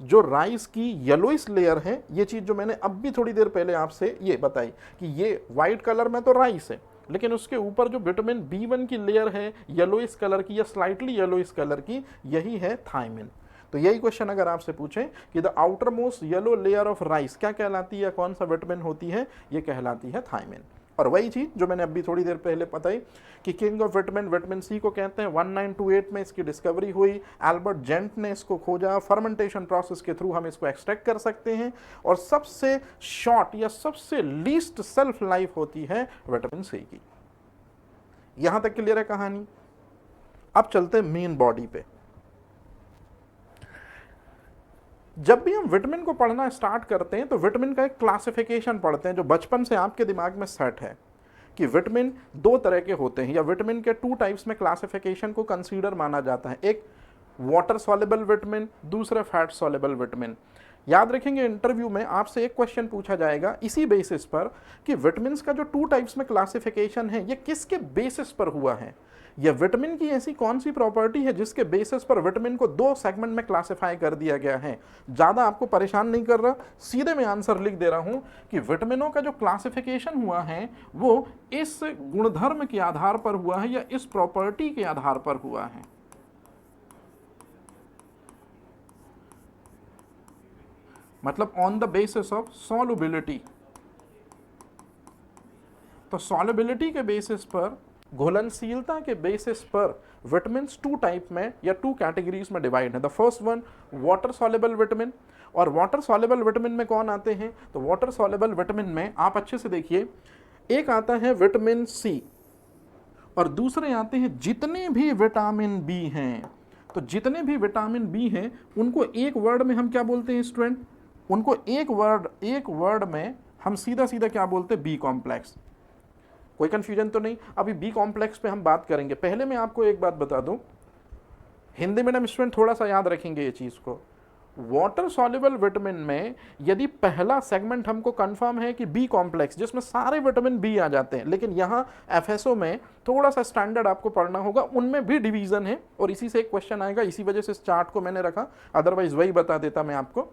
जो राइस की येलोइस लेयर है, ये चीज जो मैंने अब भी थोड़ी देर पहले आपसे ये बताई कि ये व्हाइट कलर में तो राइस है, लेकिन उसके ऊपर जो विटामिन B1 की लेयर है येलोइस कलर की या स्लाइटली येलोइस कलर की, यही है थायमिन। तो यही क्वेश्चन अगर आपसे पूछें कि the outer most yellow layer of rice क्या कहलाती है, कौन सा विटामिन होती है, ये कहलाती है थायमिन। और वही चीज जो मैंने अभी थोड़ी देर पहले बताई कि किंग ऑफ विटामिन सी को कहते हैं। 1928 में इसकी डिस्कवरी हुई, एल्बर्ट जेंट ने इसको खोजा, फर्मेंटेशन प्रोसेस के थ्रू हम इसको एक्सट्रैक्ट कर सकते हैं। और सबसे शॉर्ट या सबसे लीस्ट सेल्फ लाइफ होती है विटामिन सी की। यहां तक क्लियर है कहानी। अब चलते हैं मेन बॉडी पे। जब भी हम विटामिन को पढ़ना स्टार्ट करते हैं तो विटामिन का एक क्लासिफिकेशन पढ़ते हैं जो बचपन से आपके दिमाग में सेट है कि विटामिन दो तरह के होते हैं, या विटामिन के 2 टाइप्स में क्लासिफिकेशन को कंसीडर माना जाता है। एक वाटर सॉल्युबल विटामिन, दूसरा फैट सॉल्युबल विटामिन। याद रखेंगे इंटरव्यू में आपसे एक क्वेश्चन पूछा जाएगा इसी बेसिस पर कि विटामिन का जो 2 टाइप्स में क्लासिफिकेशन है ये किसके बेसिस पर हुआ है, या विटामिन की ऐसी कौन सी प्रॉपर्टी है जिसके बेसिस पर विटामिन को 2 सेगमेंट में क्लासिफाई कर दिया गया है। ज़्यादा आपको परेशान नहीं कर रहा, सीधे मैं आंसर लिख दे रहा हूं कि विटामिनों का जो क्लासिफिकेशन हुआ है वो इस गुणधर्म के आधार पर हुआ है या इस प्रॉपर्टी के आधार पर हुआ है। मतलब on the basis of solubility. तो सॉल्युबिलिटी के बेसिस पर, घुलनशीलता के बेसिस पर विटामिन 2 टाइप में या 2 कैटेगरीज में डिवाइड है। The first one water soluble vitamin. और वाटर सॉल्युबल विटामिन में कौन आते हैं, तो वाटर सॉल्युबल विटामिन में आप अच्छे से देखिए, एक आता है विटामिन सी और दूसरे आते हैं जितने भी विटामिन बी हैं। तो जितने भी विटामिन बी हैं उनको एक वर्ड में हम क्या बोलते हैं स्टूडेंट, उनको एक वर्ड में हम सीधा सीधा क्या बोलते हैं, बी कॉम्प्लेक्स। कोई कंफ्यूजन तो नहीं। अभी बी कॉम्प्लेक्स पे हम बात करेंगे। पहले मैं आपको एक बात बता दूं, हिंदी मीडियम स्टूडेंट थोड़ा सा याद रखेंगे ये चीज को। वाटर सॉल्युबल विटामिन में यदि पहला सेगमेंट हमको कंफर्म है कि बी कॉम्प्लेक्स, जिसमें सारे विटामिन बी आ जाते हैं, लेकिन यहाँ एफएसओ में थोड़ा सा स्टैंडर्ड आपको पढ़ना होगा, उनमें भी डिवीजन है और इसी से एक क्वेश्चन आएगा। इसी वजह से इस चार्ट को मैंने रखा, अदरवाइज वही बता देता मैं आपको।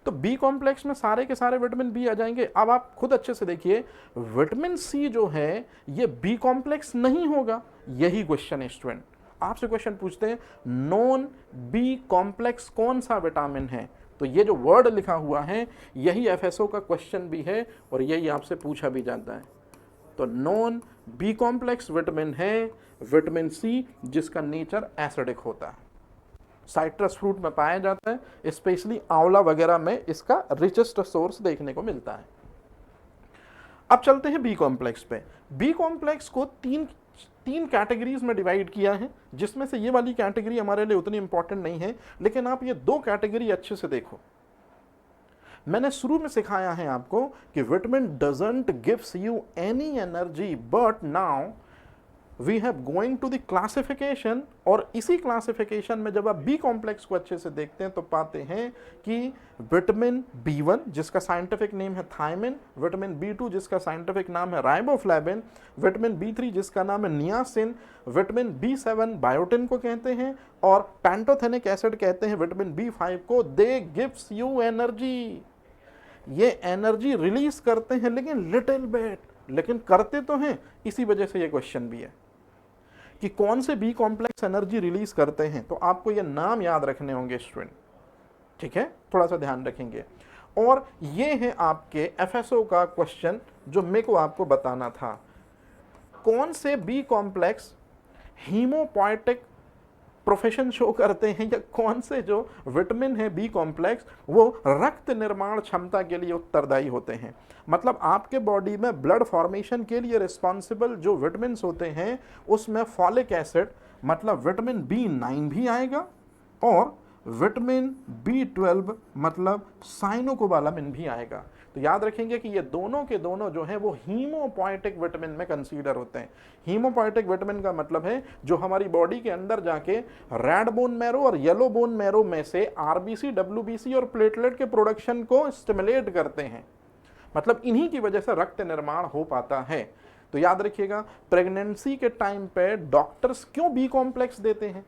तो बी कॉम्प्लेक्स में सारे के सारे विटामिन बी आ जाएंगे। अब आप खुद अच्छे से देखिए, विटामिन सी जो है ये बी कॉम्प्लेक्स नहीं होगा। यही क्वेश्चन है स्टूडेंट, आपसे क्वेश्चन पूछते हैं नॉन बी कॉम्प्लेक्स कौन सा विटामिन है, तो ये जो वर्ड लिखा हुआ है यही एफएसओ का क्वेश्चन भी है और यही आपसे पूछा भी जाता है। तो नॉन बी कॉम्प्लेक्स विटामिन है विटामिन सी, जिसका नेचर एसिडिक होता है। साइट्रस फ्रूट में पाया जाता है, स्पेशली आंवला वगैरह में इसका रिचेस्ट सोर्स देखने को मिलता है। अब चलते हैं बी कॉम्प्लेक्स पे। बी कॉम्प्लेक्स को तीन कैटेगरीज में डिवाइड किया है, जिसमें से ये वाली कैटेगरी हमारे लिए उतनी इंपॉर्टेंट नहीं है, लेकिन आप ये दो कैटेगरी अच्छे से देखो। मैंने शुरू में सिखाया है आपको कि vitamin doesn't gives you any energy, but now we have going to the classification, और इसी क्लासिफिकेशन में जब आप बी कॉम्प्लेक्स को अच्छे से देखते हैं तो पाते हैं कि विटामिन B1 जिसका साइंटिफिक नेम है थायमिन, विटामिन B2 जिसका साइंटिफिक नाम है राइबोफ्लेविन, विटामिन B3 जिसका नाम है नियासिन, विटामिन B7 बायोटिन को कहते हैं, और पैंटोथेनिक एसिड कहते हैं विटामिन B5 को। दे गिव्स यू एनर्जी, ये एनर्जी रिलीज करते हैं लेकिन लिटिल बिट, लेकिन करते तो हैं। इसी वजह से ये क्वेश्चन भी है कि कौन से बी कॉम्प्लेक्स एनर्जी रिलीज करते हैं, तो आपको ये नाम याद रखने होंगे स्टूडेंट, ठीक है, थोड़ा सा ध्यान रखेंगे। और ये है आपके एफएसओ का क्वेश्चन जो मेरे को आपको बताना था, कौन से B complex haemopoietic profession show करते हैं, या कौन से जो विटामिन है बी कॉम्प्लेक्स वो रक्त निर्माण क्षमता के लिए उत्तरदायी होते हैं। मतलब आपके बॉडी में ब्लड फॉर्मेशन के लिए रिस्पॉन्सिबल जो विटामिन होते हैं उसमें फॉलिक एसिड मतलब विटामिन B9 भी आएगा, और विटामिन B12 मतलब साइनोकोबालामिन भी आएगा। तो याद रखेंगे कि ये दोनों के दोनों जो हैं वो हीमोपोएटिक विटामिन में कंसीडर होते हैं। हीमोपोएटिक विटामिन का मतलब है जो हमारी बॉडी के अंदर जाके रेड बोन मैरो और येलो बोन मैरो में से आरबीसी, डब्ल्यूबीसी और प्लेटलेट के प्रोडक्शन को स्टिमुलेट करते हैं, मतलब इन्हीं की वजह से रक्त निर्माण हो पाता है। तो याद रखिएगा, प्रेगनेंसी के टाइम पे डॉक्टर्स क्यों बी कॉम्प्लेक्स देते हैं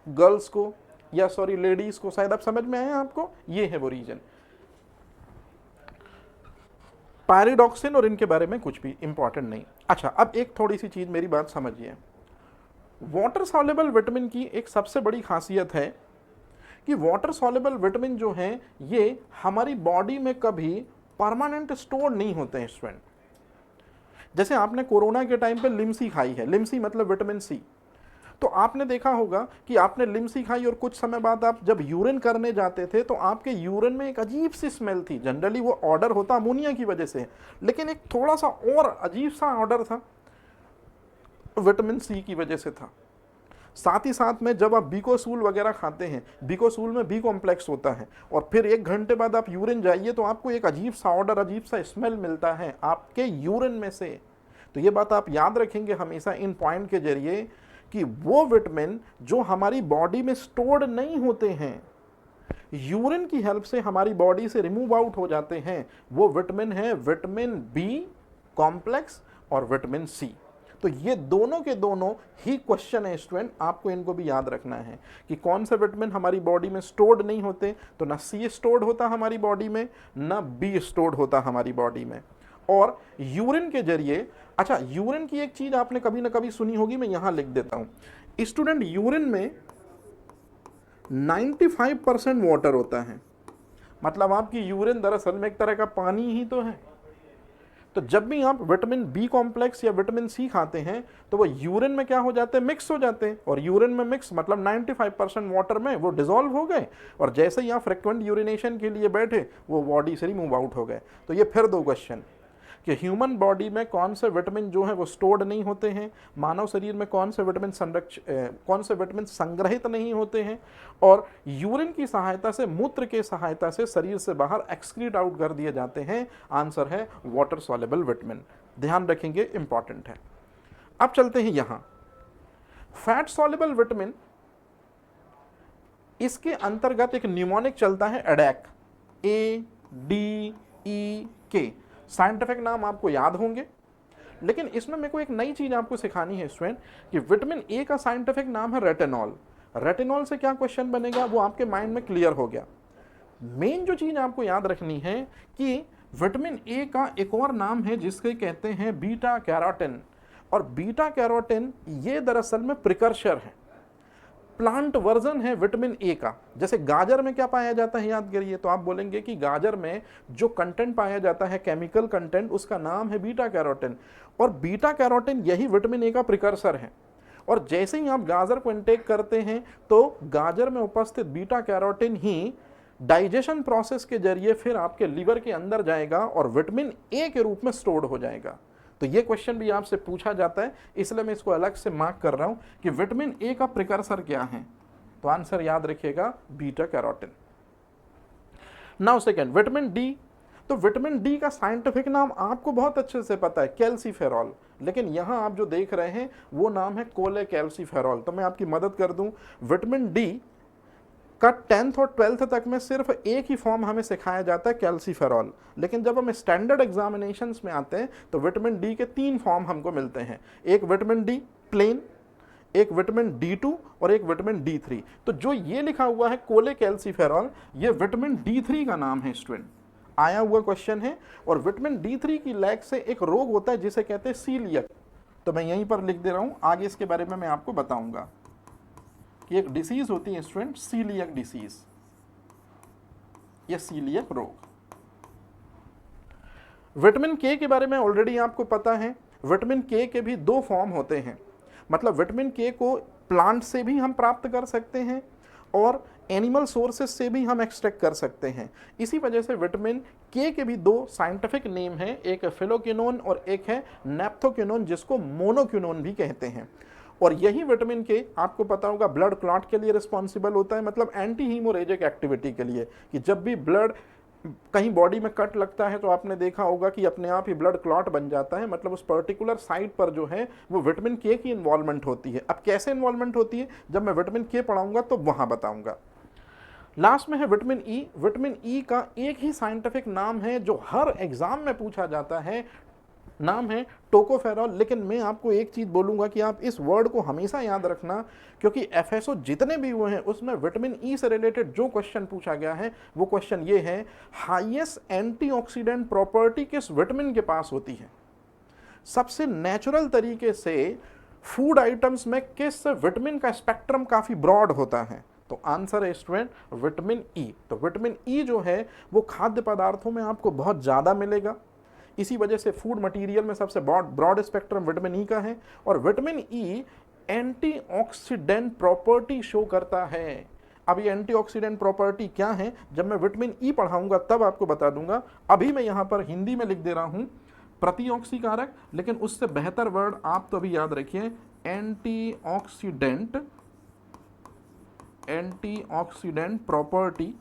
गर्ल्स को, या सॉरी लेडीज को, शायद आप समझ में आए आपको, ये है वो रीजन। पैराडॉक्सिन और इनके बारे में कुछ भी इंपॉर्टेंट नहीं। अच्छा, अब एक थोड़ी सी चीज मेरी बात समझिए। वाटर सॉल्युबल विटामिन की एक सबसे बड़ी खासियत है कि वाटर सॉल्युबल विटामिन जो हैं ये हमारी बॉडी में कभी परमानेंट स्टोर नहीं होते हैं स्टूडेंट। जैसे आपने कोरोना के टाइम पे लिमसी खाई है, लिमसी मतलब विटामिन सी, तो आपने देखा होगा कि आपने लिमसी खाई और कुछ समय बाद आप जब यूरिन करने जाते थे तो आपके यूरिन में एक अजीब सी स्मेल थी। जनरली वो ऑर्डर होता अमोनिया की वजह से, लेकिन एक थोड़ा सा और अजीब सा ऑर्डर था, विटामिन सी की वजह से था। साथ ही साथ में जब आप बीकोसूल वगैरह खाते हैं, बीकोसूल में बी कॉम्प्लेक्स होता है, और फिर 1 घंटे बाद आप यूरिन जाइए तो आपको एक अजीब सा ऑर्डर, अजीब सा स्मेल मिलता है आपके यूरिन में से। तो ये बात आप याद रखेंगे हमेशा इन पॉइंट के जरिए कि वो विटामिन जो हमारी बॉडी में स्टोर्ड नहीं होते हैं, यूरिन की हेल्प से हमारी बॉडी से रिमूव आउट हो जाते हैं, वो विटामिन है विटामिन बी कॉम्प्लेक्स और विटामिन सी। तो ये दोनों के दोनों ही क्वेश्चन है स्टूडेंट, आपको इनको भी याद रखना है कि कौन से विटामिन हमारी बॉडी में स्टोर्ड नहीं होते। तो ना सी स्टोर्ड होता हमारी बॉडी में, ना बी स्टोर्ड होता हमारी बॉडी में। और यूरिन के जरिए, अच्छा यूरिन की एक चीज आपने कभी ना कभी सुनी होगी, मैं यहां लिख देता हूं स्टूडेंट, यूरिन में 95% वाटर होता है। मतलब आपकी यूरिन दरअसल में एक तरह का पानी ही तो है। तो जब भी आप विटामिन बी कॉम्प्लेक्स या विटामिन सी खाते हैं तो वो यूरिन में क्या हो जाते हैं, मिक्स हो जाते हैं, और यूरिन में मिक्स मतलब 95% वाटर में वो डिसॉल्व हो गए, और जैसे ही आप फ्रिक्वेंट यूरिनेशन के लिए बैठे वो बॉडी से रिमूव आउट हो गए। तो ये फिर दो क्वेश्चन कि ह्यूमन बॉडी में कौन से विटामिन जो है वो स्टोर्ड नहीं होते हैं, मानव शरीर में कौन से विटामिन संग्रहित नहीं होते हैं, और यूरिन की सहायता से, मूत्र के सहायता से शरीर से बाहर एक्सक्रीट आउट कर दिए जाते हैं। आंसर है वाटर सॉल्युबल विटामिन, ध्यान रखेंगे, इंपॉर्टेंट है। अब चलते हैं यहां फैट सॉल्युबल विटामिन, इसके अंतर्गत एक न्यूमोनिक चलता है एडैक, ADEK, साइंटिफिक नाम आपको याद होंगे। लेकिन इसमें मेरे को एक नई चीज आपको सिखानी है स्टूडेंट कि विटामिन ए का साइंटिफिक नाम है रेटिनॉल। रेटिनॉल से क्या क्वेश्चन बनेगा वो आपके माइंड में क्लियर हो गया। मेन जो चीज आपको याद रखनी है कि विटामिन ए का एक और नाम है जिसके कहते हैं बीटा कैरोटीन, और बीटा कैरोटीन ये दरअसल में प्रिकर्सर है, प्लांट वर्जन है विटामिन ए का। जैसे गाजर में क्या पाया जाता है याद करिए, तो आप बोलेंगे कि गाजर में जो कंटेंट पाया जाता है, केमिकल कंटेंट, उसका नाम है बीटा कैरोटीन, और बीटा कैरोटीन यही विटामिन ए का प्रिकर्सर है। और जैसे ही आप गाजर को इनटेक करते हैं तो गाजर में उपस्थित बीटा कैरोटीन ही डाइजेशन प्रोसेस के जरिए फिर आपके लिवर के अंदर जाएगा और विटामिन ए के रूप में स्टोर्ड हो जाएगा। तो ये क्वेश्चन भी आपसे पूछा जाता है, इसलिए मैं इसको अलग से मार्क कर रहा हूं कि विटामिन ए का प्रिकर्सर क्या है। तो आंसर याद रखिएगा beta carotene. Now second, vitamin D. तो विटामिन डी का साइंटिफिक नाम आपको बहुत अच्छे से पता है, कैल्सीफेरॉल, लेकिन यहां आप जो देख रहे हैं वो नाम है कोलेकैल्सीफेरॉल। तो मैं आपकी मदद कर दूं, विटामिन डी का 10th और 12th तक में सिर्फ एक ही फॉर्म हमें सिखाया जाता है, कैल्सीफेरॉल, लेकिन जब हम स्टैंडर्ड एग्जामिनेशंस में आते हैं तो विटामिन डी के 3 फॉर्म हमको मिलते हैं, एक विटामिन डी प्लेन, एक विटामिन D2 और एक विटामिन D3। तो जो ये लिखा हुआ है कोलेकैल्सीफेरॉल, ये विटामिन D3 का नाम है स्टूडेंट, आया हुआ क्वेश्चन है। और विटामिन D3 की लैक से एक रोग होता है जिसे कहते हैं सीलियक। तो मैं यहीं पर लिख दे रहा हूं, आगे इसके बारे में मैं आपको बताऊंगा कि एक डिसीज होती है स्टूडेंट, सीलियक डिसीज, ये सीलियक रोग। विटामिन के बारे में ऑलरेडी आपको पता है, विटामिन के भी 2 फॉर्म होते हैं, मतलब विटामिन के को प्लांट से भी हम प्राप्त कर सकते हैं और एनिमल सोर्सेस से भी हम एक्सट्रैक्ट कर सकते हैं। इसी वजह से विटामिन के भी 2 साइंटिफिक नेम हैं, एक फिलोक्विनोन और एक है नेप्थोक्विनोन, जिसको मोनोक्विनोन भी कहते हैं। और यही विटामिन के आपको पता होगा ब्लड क्लॉट के लिए रिस्पॉन्सिबल होता है, मतलब एंटी हीमोरेजिक एक्टिविटी के लिए, कि जब भी ब्लड कहीं बॉडी में कट लगता है तो आपने देखा होगा कि अपने आप ही ब्लड क्लॉट बन जाता है, मतलब उस पर्टिकुलर साइट पर जो है वो विटामिन के की इन्वॉल्वमेंट होती है। अब कैसे इन्वॉल्वमेंट होती है, जब मैं विटामिन के पढ़ाऊंगा तो वहां बताऊंगा। लास्ट में है विटामिन ई। विटामिन ई का एक ही साइंटिफिक नाम है जो हर एग्जाम में पूछा जाता है, नाम है टोकोफेरॉल। लेकिन मैं आपको एक चीज बोलूंगा कि आप इस वर्ड को हमेशा याद रखना, क्योंकि एफएसओ जितने भी हुए हैं उसमें विटामिन ई से रिलेटेड जो क्वेश्चन पूछा गया है वो क्वेश्चन ये है, हाईएस्ट एंटीऑक्सीडेंट प्रॉपर्टी किस विटामिन के पास होती है, सबसे नेचुरल तरीके से फूड आइटम्स में किस विटामिन का स्पेक्ट्रम काफी ब्रॉड होता है। तो आंसर है स्टूडेंट विटामिन ई। तो विटामिन ई जो है वो खाद्य पदार्थों में आपको बहुत ज्यादा मिलेगा, इसी वजह से फूड मटेरियल में सबसे ब्रॉड स्पेक्ट्रम विटामिन ई का है। और vitamin E antioxidant property show करता है। अब ये एंटीऑक्सीडेंट प्रॉपर्टी क्या है, जब मैं विटामिन ई पढ़ाऊंगा तब आपको बता दूंगा। अभी मैं यहां पर हिंदी में लिख दे रहा हूं प्रतिऑक्सीकारक, लेकिन उससे बेहतर वर्ड आप तो अभी याद रखिए, एंटीऑक्सीडेंट प्रॉपर्टी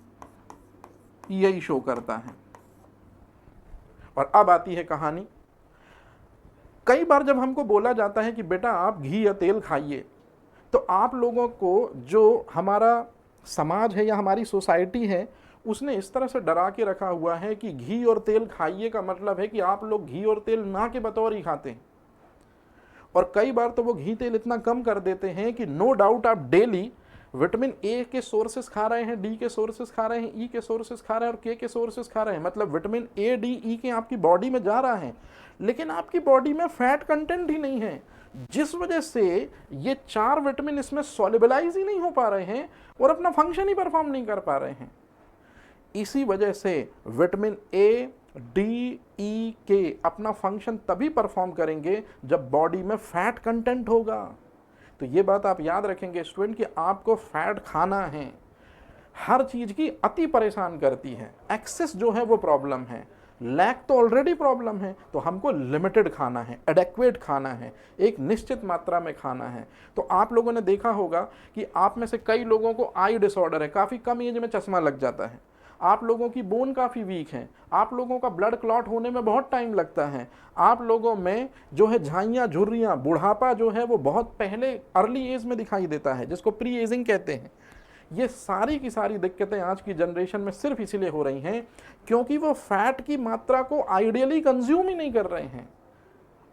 यही शो करता है। और अब आती है कहानी। कई बार जब हमको बोला जाता है कि बेटा आप घी या तेल खाइए, तो आप लोगों को जो हमारा समाज है या हमारी सोसाइटी है उसने इस तरह से डरा के रखा हुआ है कि घी और तेल खाइए का मतलब है कि आप लोग घी और तेल ना के बतौर ही खाते हैं। और कई बार तो वो घी तेल इतना कम कर देते हैं कि नो डाउट आप डेली विटामिन ए के सोर्सेस खा रहे हैं, डी के सोर्सेस खा रहे हैं, ई के सोर्सेस खा रहे हैं और के सोर्सेस खा रहे हैं, मतलब विटामिन ए डी ई के आपकी बॉडी में जा रहा है, लेकिन आपकी बॉडी में फैट कंटेंट ही नहीं है, जिस वजह से ये 4 विटामिन इसमें सॉल्युबलाइज ही नहीं हो पा रहे हैं और अपना फंक्शन ही परफॉर्म नहीं कर पा रहे हैं। इसी वजह से विटामिन ए डी ई के अपना फंक्शन तभी परफॉर्म करेंगे जब बॉडी में फैट कंटेंट होगा। तो ये बात आप याद रखेंगे स्टूडेंट कि आपको फैट खाना है। हर चीज की अति परेशान करती है, एक्सेस जो है वो प्रॉब्लम है, लैक तो ऑलरेडी प्रॉब्लम है। तो हमको लिमिटेड खाना है, एडेक्वेट खाना है, एक निश्चित मात्रा में खाना है। तो आप लोगों ने देखा होगा कि आप में से कई लोगों को आई डिसऑर्डर है, काफी कम एज में चश्मा लग जाता है, आप लोगों की बोन काफ़ी वीक है, आप लोगों का ब्लड क्लॉट होने में बहुत टाइम लगता है, आप लोगों में जो है झाइयाँ झुर्रियाँ, बुढ़ापा जो है वो बहुत पहले अर्ली एज में दिखाई देता है, जिसको प्री एजिंग कहते हैं। ये सारी की सारी दिक्कतें आज की जनरेशन में सिर्फ इसीलिए हो रही हैं क्योंकि वो फैट की मात्रा को आइडियली कंज्यूम ही नहीं कर रहे हैं।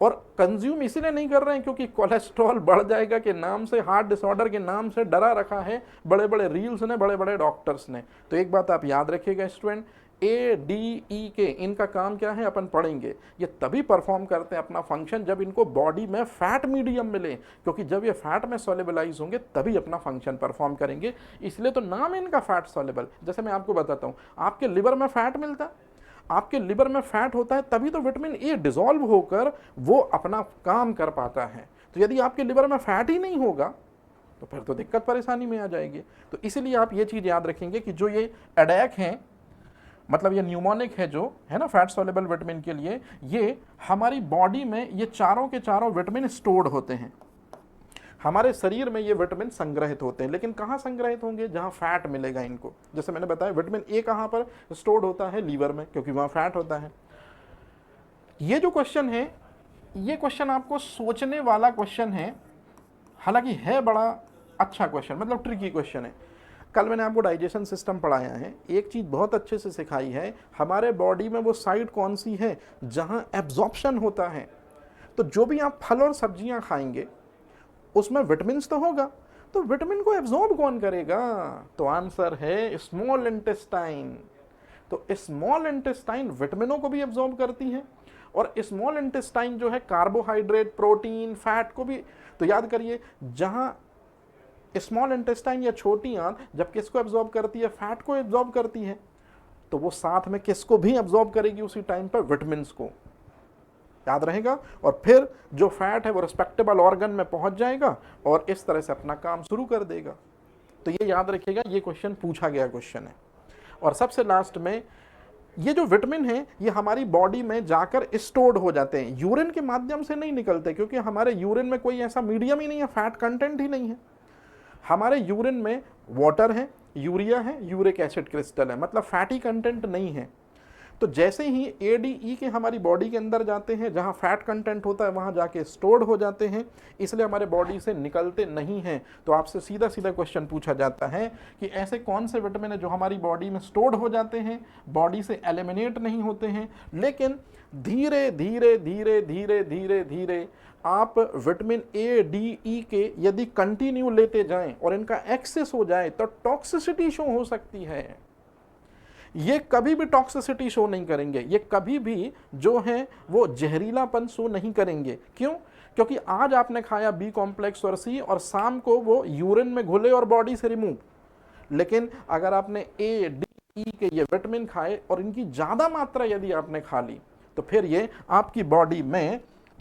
और कंज्यूम इसीलिए नहीं कर रहे हैं क्योंकि कोलेस्ट्रॉल बढ़ जाएगा के नाम से, हार्ट डिसऑर्डर के नाम से डरा रखा है बड़े बड़े रील्स ने, बड़े बड़े डॉक्टर्स ने। तो एक बात आप याद रखिएगा स्टूडेंट, ए डी ई के इनका काम क्या है अपन पढ़ेंगे। ये तभी परफॉर्म करते हैं अपना फंक्शन जब इनको बॉडी में फैट मीडियम मिले, क्योंकि जब ये फैट में सॉल्युबलाइज होंगे तभी अपना फंक्शन परफॉर्म करेंगे। इसलिए तो नाम है इनका फैट सॉल्युबल। जैसे मैं आपको बताता हूँ, आपके लिवर में फैट मिलता है, आपके लिवर में फैट होता है तभी तो विटामिन ए डिसॉल्व होकर वो अपना काम कर पाता है। तो यदि आपके लिवर में फैट ही नहीं होगा तो फिर तो दिक्कत परेशानी में आ जाएगी। तो इसीलिए आप ये चीज़ याद रखेंगे कि जो ये एडैक हैं, मतलब ये न्यूमोनिक है जो है ना फैट सॉल्युबल विटामिन के लिए, ये हमारी बॉडी में ये चारों के चारों विटामिन स्टोर्ड होते हैं। हमारे शरीर में ये विटामिन संग्रहित होते हैं, लेकिन कहाँ संग्रहित होंगे? जहाँ फैट मिलेगा इनको। जैसे मैंने बताया विटामिन ए कहाँ पर स्टोर्ड होता है? लीवर में, क्योंकि वहाँ फैट होता है। ये जो क्वेश्चन है, ये क्वेश्चन आपको सोचने वाला क्वेश्चन है, हालांकि है बड़ा अच्छा क्वेश्चन, मतलब ट्रिकी क्वेश्चन है। कल मैंने आपको डाइजेशन सिस्टम पढ़ाया है, एक चीज़ बहुत अच्छे से सिखाई है, हमारे बॉडी में वो साइड कौन सी है जहाँ एब्जॉर्प्शन होता है। तो जो भी आप फल और सब्जियाँ खाएंगे उसमें विटामिन तो होगा, तो विटामिन को एब्जॉर्ब कौन करेगा? तो आंसर है स्मॉल इंटेस्टाइन। तो स्मॉल इंटेस्टाइन विटामिनों को भी एब्जॉर्ब करती है, और स्मॉल इंटेस्टाइन जो है कार्बोहाइड्रेट, प्रोटीन, फैट को भी। तो याद करिए, जहां स्मॉल इंटेस्टाइन या छोटी आंत जब किसको एब्जॉर्ब करती है? फैट को एब्जॉर्ब करती है, तो वो साथ में किसको भी एब्जॉर्ब करेगी उसी टाइम पर? विटामिन को। याद रहेगा। और फिर जो फैट है वो रिस्पेक्टेबल ऑर्गन में पहुंच जाएगा और इस तरह से अपना काम शुरू कर देगा। तो ये याद रखिएगा, ये क्वेश्चन पूछा गया क्वेश्चन है। और सबसे लास्ट में, ये जो विटामिन है ये हमारी बॉडी में जाकर स्टोर्ड हो जाते हैं, यूरिन के माध्यम से नहीं निकलते, क्योंकि हमारे यूरिन में कोई ऐसा मीडियम ही नहीं है, फैट कंटेंट ही नहीं है। हमारे यूरिन में वाटर है, यूरिया है, यूरिक एसिड क्रिस्टल है, मतलब फैटी कंटेंट नहीं है। तो जैसे ही ADE के हमारी बॉडी के अंदर जाते हैं, जहाँ फैट कंटेंट होता है वहाँ जाके स्टोर्ड हो जाते हैं, इसलिए हमारे बॉडी से निकलते नहीं हैं। तो आपसे सीधा सीधा क्वेश्चन पूछा जाता है कि ऐसे कौन से विटामिन है जो हमारी बॉडी में स्टोर्ड हो जाते हैं, बॉडी से एलिमिनेट नहीं होते हैं, लेकिन धीरे धीरे धीरे धीरे धीरे धीरे आप विटामिन A, D, E के यदि कंटिन्यू लेते जाएं और इनका एक्सेस हो जाए तो टॉक्सिसिटी शो हो सकती है। ये कभी भी टॉक्सिसिटी शो नहीं करेंगे, ये कभी भी जो है वो जहरीलापन शो नहीं करेंगे। क्यों? क्योंकि आज आपने खाया B कॉम्प्लेक्स और C और शाम को वो यूरिन में घुले और बॉडी से रिमूव। लेकिन अगर आपने A, D, E के ये विटामिन खाए और इनकी ज़्यादा मात्रा यदि आपने खा ली, तो फिर ये आपकी बॉडी में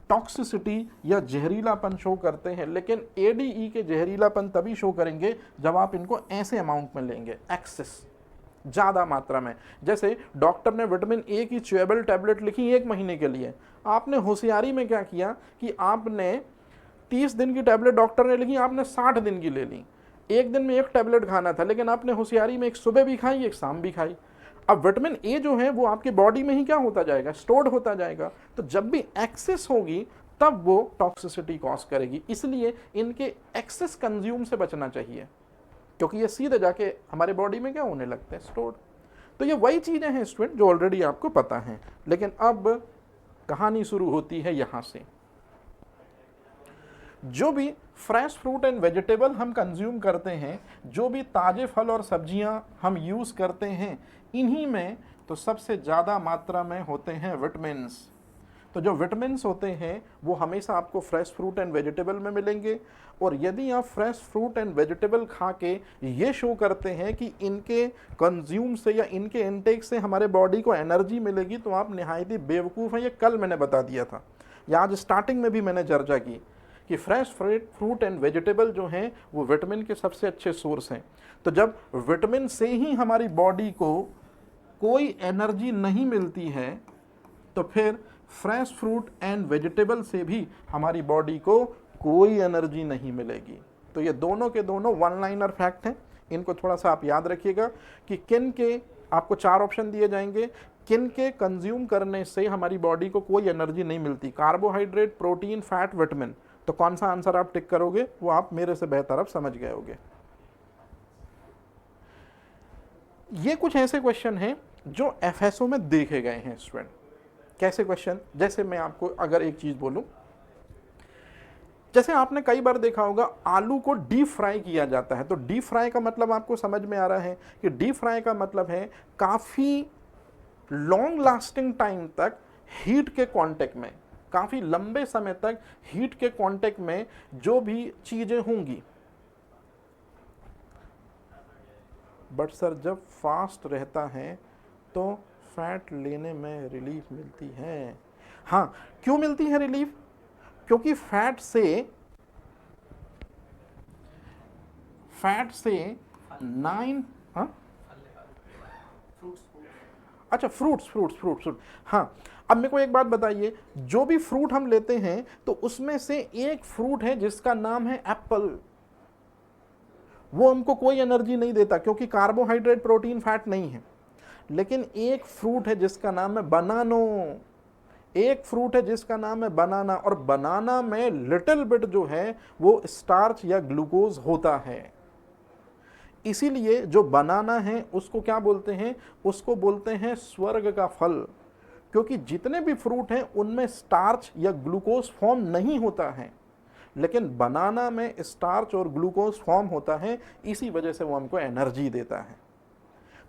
टॉक्सिसिटी या जहरीलापन शो करते हैं। लेकिन ADE के जहरीलापन तभी शो करेंगे जब आप इनको ऐसे अमाउंट में लेंगे, एक्सेस, ज़्यादा मात्रा में। जैसे डॉक्टर ने विटामिन A की च्यूएबल टैबलेट लिखी 1 महीने के लिए, आपने होशियारी में क्या किया कि आपने 30 दिन की टैबलेट डॉक्टर ने लिखी, आपने 60 दिन की ले ली। एक दिन में 1 टैबलेट खाना था, लेकिन आपने होशियारी में एक सुबह भी खाई, एक शाम भी खाई। अब विटामिन A जो है वो आपकी बॉडी में ही क्या होता जाएगा? स्टोर्ड होता जाएगा। तो जब भी एक्सेस होगी तब वो टॉक्सिसिटी कॉज करेगी। इसलिए इनके एक्सेस कंज्यूम से बचना चाहिए, क्योंकि ये सीधे जाके हमारे बॉडी में क्या होने लगते हैं? स्टोर्ड। तो ये वही चीज़ें हैं स्टूडेंट जो ऑलरेडी आपको पता हैं, लेकिन अब कहानी शुरू होती है यहाँ से। जो भी फ्रेश फ्रूट एंड वेजिटेबल हम कंज्यूम करते हैं, जो भी ताज़े फल और सब्जियां हम यूज़ करते हैं, इन्हीं में तो सबसे ज़्यादा मात्रा में होते हैं विटामिन्स। तो जो विटामिन्स होते हैं वो हमेशा आपको फ्रेश फ्रूट एंड वेजिटेबल में मिलेंगे। और यदि आप फ्रेश फ्रूट एंड वेजिटेबल खा के ये शो करते हैं कि इनके कंज्यूम से या इनके इनटेक से हमारे बॉडी को एनर्जी मिलेगी, तो आप निहायत ही बेवकूफ़ हैं। ये कल मैंने बता दिया था, या आज स्टार्टिंग में भी मैंने चर्चा की कि फ्रेश फ्रूट एंड वेजिटेबल जो हैं वो विटामिन के सबसे अच्छे सोर्स हैं। तो जब विटामिन से ही हमारी बॉडी को कोई एनर्जी नहीं मिलती है, तो फिर फ्रेश फ्रूट एंड वेजिटेबल से भी हमारी बॉडी को कोई एनर्जी नहीं मिलेगी। तो ये दोनों के दोनों वन लाइनर फैक्ट हैं। इनको थोड़ा सा आप याद रखिएगा कि किन के, आपको 4 ऑप्शन दिए जाएंगे, किन के कंज्यूम करने से हमारी बॉडी को कोई एनर्जी नहीं मिलती, कार्बोहाइड्रेट, प्रोटीन, फैट, विटामिन। तो कौन सा आंसर आप टिक करोगे वो आप मेरे से बेहतर अब समझ गए होगे। ये कुछ ऐसे क्वेश्चन हैं जो FSO में देखे गए हैं स्टूडेंट। कैसे क्वेश्चन? जैसे मैं आपको अगर एक चीज बोलूं, जैसे आपने कई बार देखा होगा आलू को डीप फ्राई किया जाता है। तो डीप फ्राई का मतलब आपको समझ में आ रहा है कि डीप फ्राई का मतलब है काफी लॉन्ग लास्टिंग टाइम तक हीट के कांटेक्ट में, काफी लंबे समय तक हीट के कांटेक्ट में जो भी चीजें होंगी। बट सर जब फास्ट रहता है तो फैट लेने में रिलीफ मिलती है। हाँ, क्यों मिलती है रिलीफ? क्योंकि फैट से फैट से 9, हाँ अच्छा फ्रूट्स फ्रूट्स फ्रूट्स फ्रूट, हाँ। अब मेरे को एक बात बताइए, जो भी फ्रूट हम लेते हैं तो उसमें से एक फ्रूट है जिसका नाम है एप्पल, वो हमको कोई एनर्जी नहीं देता क्योंकि कार्बोहाइड्रेट प्रोटीन फैट नहीं है। लेकिन एक फ्रूट है जिसका नाम है बनानो, एक फ्रूट है जिसका नाम है बनाना, और बनाना में लिटिल बिट जो है वो स्टार्च या ग्लूकोज होता है। इसीलिए जो बनाना है उसको क्या बोलते हैं, उसको बोलते हैं स्वर्ग का फल, क्योंकि जितने भी फ्रूट हैं उनमें स्टार्च या ग्लूकोज फॉर्म नहीं होता है, लेकिन बनाना में स्टार्च और ग्लूकोज फॉर्म होता है, इसी वजह से वो हमको एनर्जी देता है।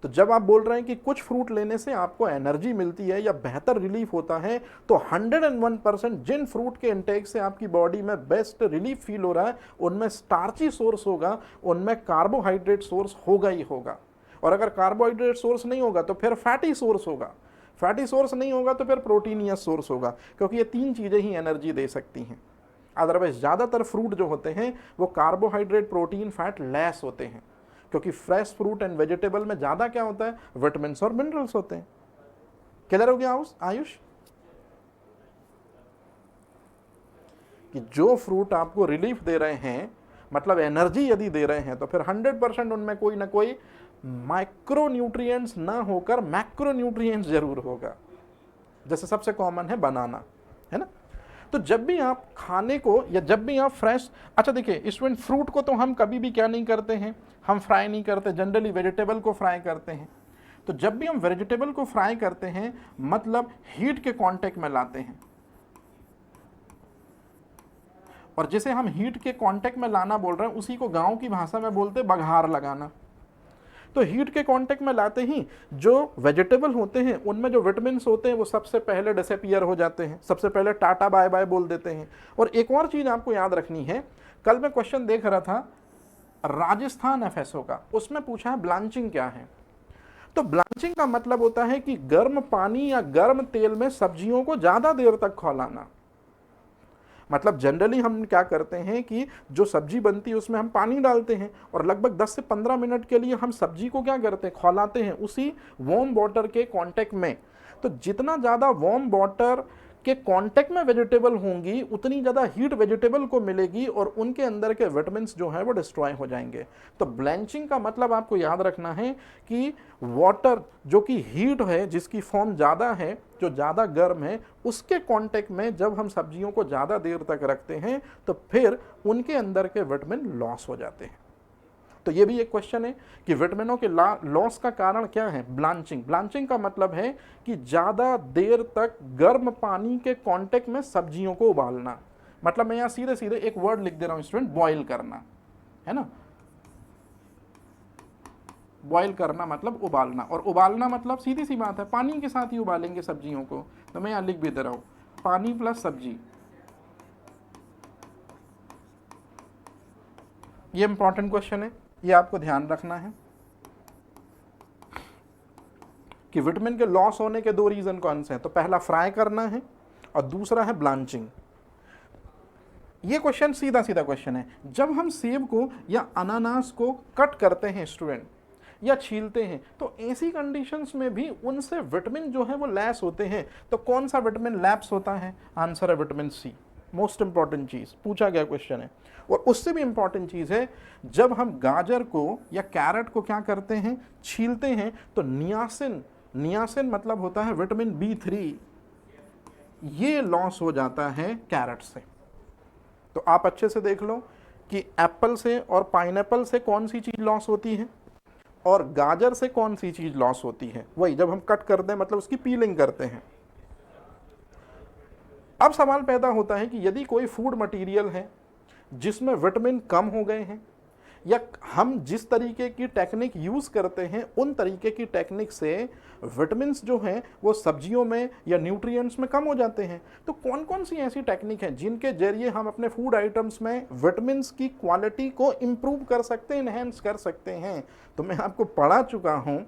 तो जब आप बोल रहे हैं कि कुछ फ्रूट लेने से आपको एनर्जी मिलती है या बेहतर रिलीफ होता है, तो 101% जिन फ्रूट के इंटेक से आपकी बॉडी में बेस्ट रिलीफ फील हो रहा है उनमें स्टार्ची सोर्स होगा, उनमें कार्बोहाइड्रेट सोर्स होगा ही होगा। और अगर कार्बोहाइड्रेट सोर्स नहीं होगा तो फिर फैटी सोर्स होगा, फैटी सोर्स नहीं होगा तो फिर प्रोटीनियस सोर्स होगा, क्योंकि ये तीन चीज़ें ही एनर्जी दे सकती हैं। अदरवाइज ज़्यादातर फ्रूट जो होते हैं वो कार्बोहाइड्रेट प्रोटीन फैट लेस होते हैं, क्योंकि फ्रेश फ्रूट एंड वेजिटेबल में ज़्यादा क्या होता है, विटामिन और मिनरल्स होते हैं। क्लियर हो गया आयुष? कि जो फ्रूट आपको रिलीफ दे रहे हैं, मतलब एनर्जी यदि दे रहे हैं, तो फिर 100% उनमें कोई ना कोई माइक्रो न्यूट्रिएंट्स ना होकर मैक्रो न्यूट्रिएंट्स जरूर होगा। जैसे सबसे कॉमन है बनाना, है ना। तो जब भी आप खाने को या जब भी आप फ्रेश, अच्छा देखिए स्टूडेंट, फ्रूट को तो हम कभी भी क्या नहीं करते हैं, हम फ्राई नहीं करते, जनरली वेजिटेबल को फ्राई करते हैं। तो जब भी हम वेजिटेबल को फ्राई करते हैं मतलब हीट के कांटेक्ट में लाते हैं, और जिसे हम हीट के कांटेक्ट में लाना बोल रहे हैं उसी को गांव की भाषा में बोलते बघार लगाना। तो हीट के कांटेक्ट में लाते ही जो वेजिटेबल होते हैं उनमें जो विटामिन होते हैं वो सबसे पहले डिसअपीयर हो जाते हैं, सबसे पहले टाटा बाय बाय बोल देते हैं। और एक और चीज़ आपको याद रखनी है, कल मैं क्वेश्चन देख रहा था राजस्थान एफएसओ का, उसमें पूछा है ब्लांचिंग क्या है। तो ब्लांचिंग का मतलब होता है कि गर्म पानी या गर्म तेल में सब्जियों को ज़्यादा देर तक खौलाना। मतलब जनरली हम क्या करते हैं कि जो सब्जी बनती है उसमें हम पानी डालते हैं और लगभग 10 से 15 मिनट के लिए हम सब्जी को क्या करते हैं, खौलाते हैं उसी वार्म वाटर के कांटेक्ट में। तो जितना ज़्यादा वार्म वाटर के कांटेक्ट में वेजिटेबल होंगी उतनी ज़्यादा हीट वेजिटेबल को मिलेगी और उनके अंदर के विटामिन जो है वो डिस्ट्रॉय हो जाएंगे। तो ब्लैंचिंग का मतलब आपको याद रखना है कि वाटर जो कि हीट है, जिसकी फॉर्म ज़्यादा है, जो ज़्यादा गर्म है, उसके कांटेक्ट में जब हम सब्जियों को ज़्यादा देर तक रखते हैं तो फिर उनके अंदर के विटामिन लॉस हो जाते हैं। तो ये भी एक क्वेश्चन है कि विटामिनों के लॉस का कारण क्या है, ब्लांचिंग। ब्लांचिंग का मतलब है कि ज़्यादा देर तक गर्म पानी के कांटेक्ट में सब्जियों को उबालना। मतलब मैं यहाँ सीधे सीधे एक वर्ड लिख दे रहा हूँ स्टूडेंट, बॉयल करना, है ना। बॉयल करना मतलब उबालना, और उबालना मतलब सीधी सी बात है पानी के साथ ही उबालेंगे सब्जियों को। तो मैं यहाँ लिख भी दे रहा हूँ पानी प्लस सब्जी। ये इंपॉर्टेंट क्वेश्चन है, ये आपको ध्यान रखना है कि विटामिन के लॉस होने के दो रीजन कौन से हैं। तो पहला फ्राई करना है और दूसरा है ब्लांचिंग। ये क्वेश्चन सीधा सीधा क्वेश्चन है। जब हम सेब को या अनानास को कट करते हैं स्टूडेंट या छीलते हैं तो ऐसी कंडीशंस में भी उनसे विटामिन जो है वो लैस होते हैं। तो कौन सा विटामिन लैप्स होता है, आंसर है विटामिन सी। मोस्ट इंपॉर्टेंट चीज़ पूछा गया क्वेश्चन है। और उससे भी इंपॉर्टेंट चीज़ है, जब हम गाजर को या कैरेट को क्या करते हैं, छीलते हैं, तो नियासिन, नियासिन मतलब होता है विटामिन B3, ये लॉस हो जाता है कैरेट से। तो आप अच्छे से देख लो कि एप्पल से और पाइनएप्पल से कौन सी चीज़ लॉस होती है और गाजर से कौन सी चीज़ लॉस होती है। वही जब हम कट करते हैं मतलब उसकी पीलिंग करते हैं। अब सवाल पैदा होता है कि यदि कोई फूड मटेरियल है जिसमें विटामिन कम हो गए हैं, या हम जिस तरीके की टेक्निक यूज़ करते हैं उन तरीके की टेक्निक से विटामिन्स जो हैं वो सब्जियों में या न्यूट्रिएंट्स में कम हो जाते हैं, तो कौन कौन सी ऐसी टेक्निक हैं जिनके जरिए हम अपने फूड आइटम्स में विटामिन्स की क्वालिटी को इम्प्रूव कर सकते हैं, इन्हेंस कर सकते हैं। तो मैं आपको पढ़ा चुका हूँ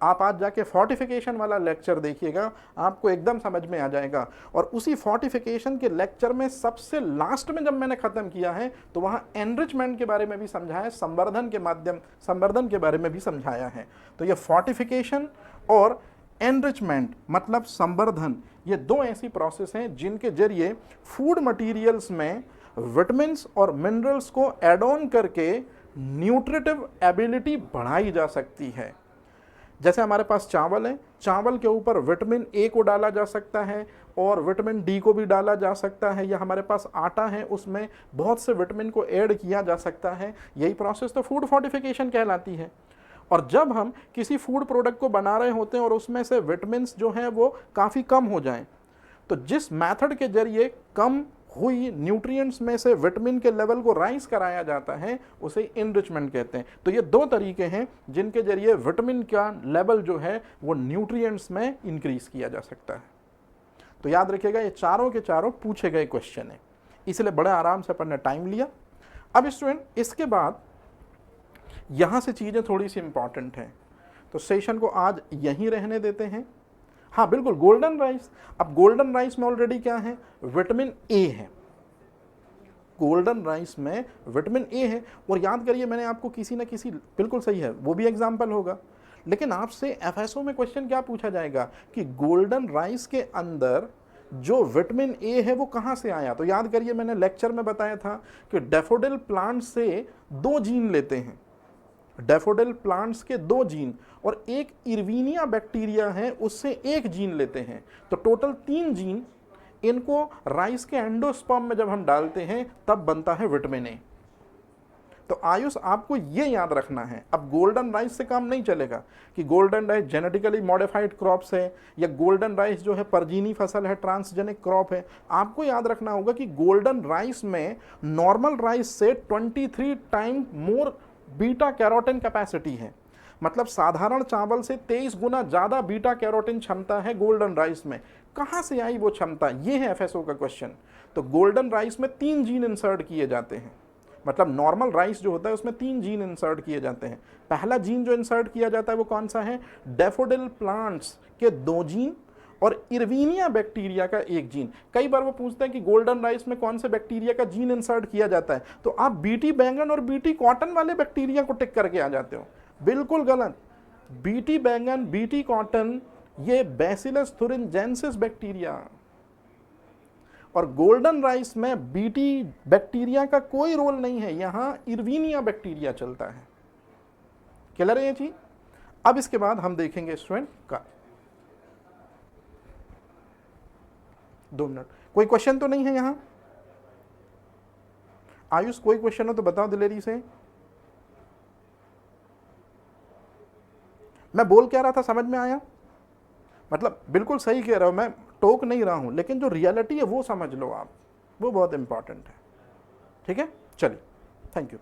आप आज जाके फोर्टिफिकेशन वाला लेक्चर देखिएगा, आपको एकदम समझ में आ जाएगा। और उसी फोर्टिफिकेशन के लेक्चर में सबसे लास्ट में जब मैंने ख़त्म किया है तो वहाँ एनरिचमेंट के बारे में भी समझाया, संवर्धन के बारे में भी समझाया है। तो ये फोर्टिफिकेशन और एनरिचमेंट मतलब संवर्धन, ये दो ऐसी प्रोसेस हैं जिनके जरिए फूड मटेरियल्स में विटामिन्स और मिनरल्स को ऐड ऑन करके न्यूट्रिटिव एबिलिटी बढ़ाई जा सकती है। जैसे हमारे पास चावल है, चावल के ऊपर विटामिन ए को डाला जा सकता है और विटामिन डी को भी डाला जा सकता है, या हमारे पास आटा है उसमें बहुत से विटामिन को ऐड किया जा सकता है। यही प्रोसेस तो फूड फोर्टिफिकेशन कहलाती है। और जब हम किसी फूड प्रोडक्ट को बना रहे होते हैं और उसमें से विटामिन्स जो हैं वो काफ़ी कम हो जाएं, तो जिस मेथड के जरिए कम हुई न्यूट्रिएंट्स में से विटामिन के लेवल को राइज कराया जाता है उसे इनरिचमेंट कहते हैं। तो ये दो तरीके हैं जिनके जरिए विटामिन का लेवल जो है वो न्यूट्रिएंट्स में इंक्रीज किया जा सकता है। तो याद रखिएगा ये चारों के चारों पूछे गए क्वेश्चन है, इसलिए बड़े आराम से अपन ने टाइम लिया। अब स्टूडेंट इसके बाद यहाँ से चीज़ें थोड़ी सी इंपॉर्टेंट हैं, तो सेशन को आज यहीं रहने देते हैं। हाँ बिल्कुल, गोल्डन राइस। अब गोल्डन राइस में ऑलरेडी क्या है, विटामिन ए है। गोल्डन राइस में विटामिन ए है। और याद करिए मैंने आपको किसी न किसी, बिल्कुल सही है, वो भी एग्जाम्पल होगा। लेकिन आपसे एफएसओ में क्वेश्चन क्या पूछा जाएगा कि गोल्डन राइस के अंदर जो विटामिन ए है वो कहाँ से आया। तो याद करिए मैंने लेक्चर में बताया था कि डैफोडिल प्लांट से 2 जीन लेते हैं, डैफोडिल प्लांट्स के 2 जीन, और एक इरविनिया बैक्टीरिया है उससे 1 जीन लेते हैं। तो टोटल 3 जीन, इनको राइस के एंडोस्पर्म में जब हम डालते हैं तब बनता है विटामिन ए। तो आयुष आपको ये याद रखना है। अब गोल्डन राइस से काम नहीं चलेगा कि golden rice genetically modified crops है या गोल्डन राइस जो है परजीनी फसल है, ट्रांसजेनिक क्रॉप है। आपको याद रखना होगा कि गोल्डन राइस में नॉर्मल राइस से 23 time more beta carotene capacity है। मतलब साधारण चावल से 23 गुना ज़्यादा बीटा कैरोटीन क्षमता है गोल्डन राइस में। कहाँ से आई वो क्षमता, ये है एफएसओ का क्वेश्चन। तो गोल्डन राइस में 3 जीन इंसर्ट किए जाते हैं। मतलब नॉर्मल राइस जो होता है उसमें 3 जीन इंसर्ट किए जाते हैं। पहला जीन जो इंसर्ट किया जाता है वो कौन सा है, डैफोडिल प्लांट्स के 2 जीन और इरविनिया बैक्टीरिया का 1 जीन। कई बार वो पूछते हैं कि गोल्डन राइस में कौन से बैक्टीरिया का जीन इंसर्ट किया जाता है, तो आप बीटी बैंगन और बीटी कॉटन वाले बैक्टीरिया को टिक करके आ जाते हो। बिल्कुल गलत। बीटी बैंगन, बीटी कॉटन, ये बैसिलस thuringiensis बैक्टीरिया, और गोल्डन राइस में बीटी बैक्टीरिया का कोई रोल नहीं है, यहां इरविनिया बैक्टीरिया चलता है। क्लियर है ये चीज। अब इसके बाद हम देखेंगे स्टूडेंट का 2 मिनट। कोई क्वेश्चन तो नहीं है यहां आयुष, कोई क्वेश्चन हो तो बताओ दिलेरी से। मैं बोल क्या रहा था, समझ में आया? मतलब बिल्कुल सही कह रहा हूं, मैं टोक नहीं रहा हूं, लेकिन जो रियलिटी है वो समझ लो आप, वो बहुत इंपॉर्टेंट है। ठीक है, चलिए, थैंक यू।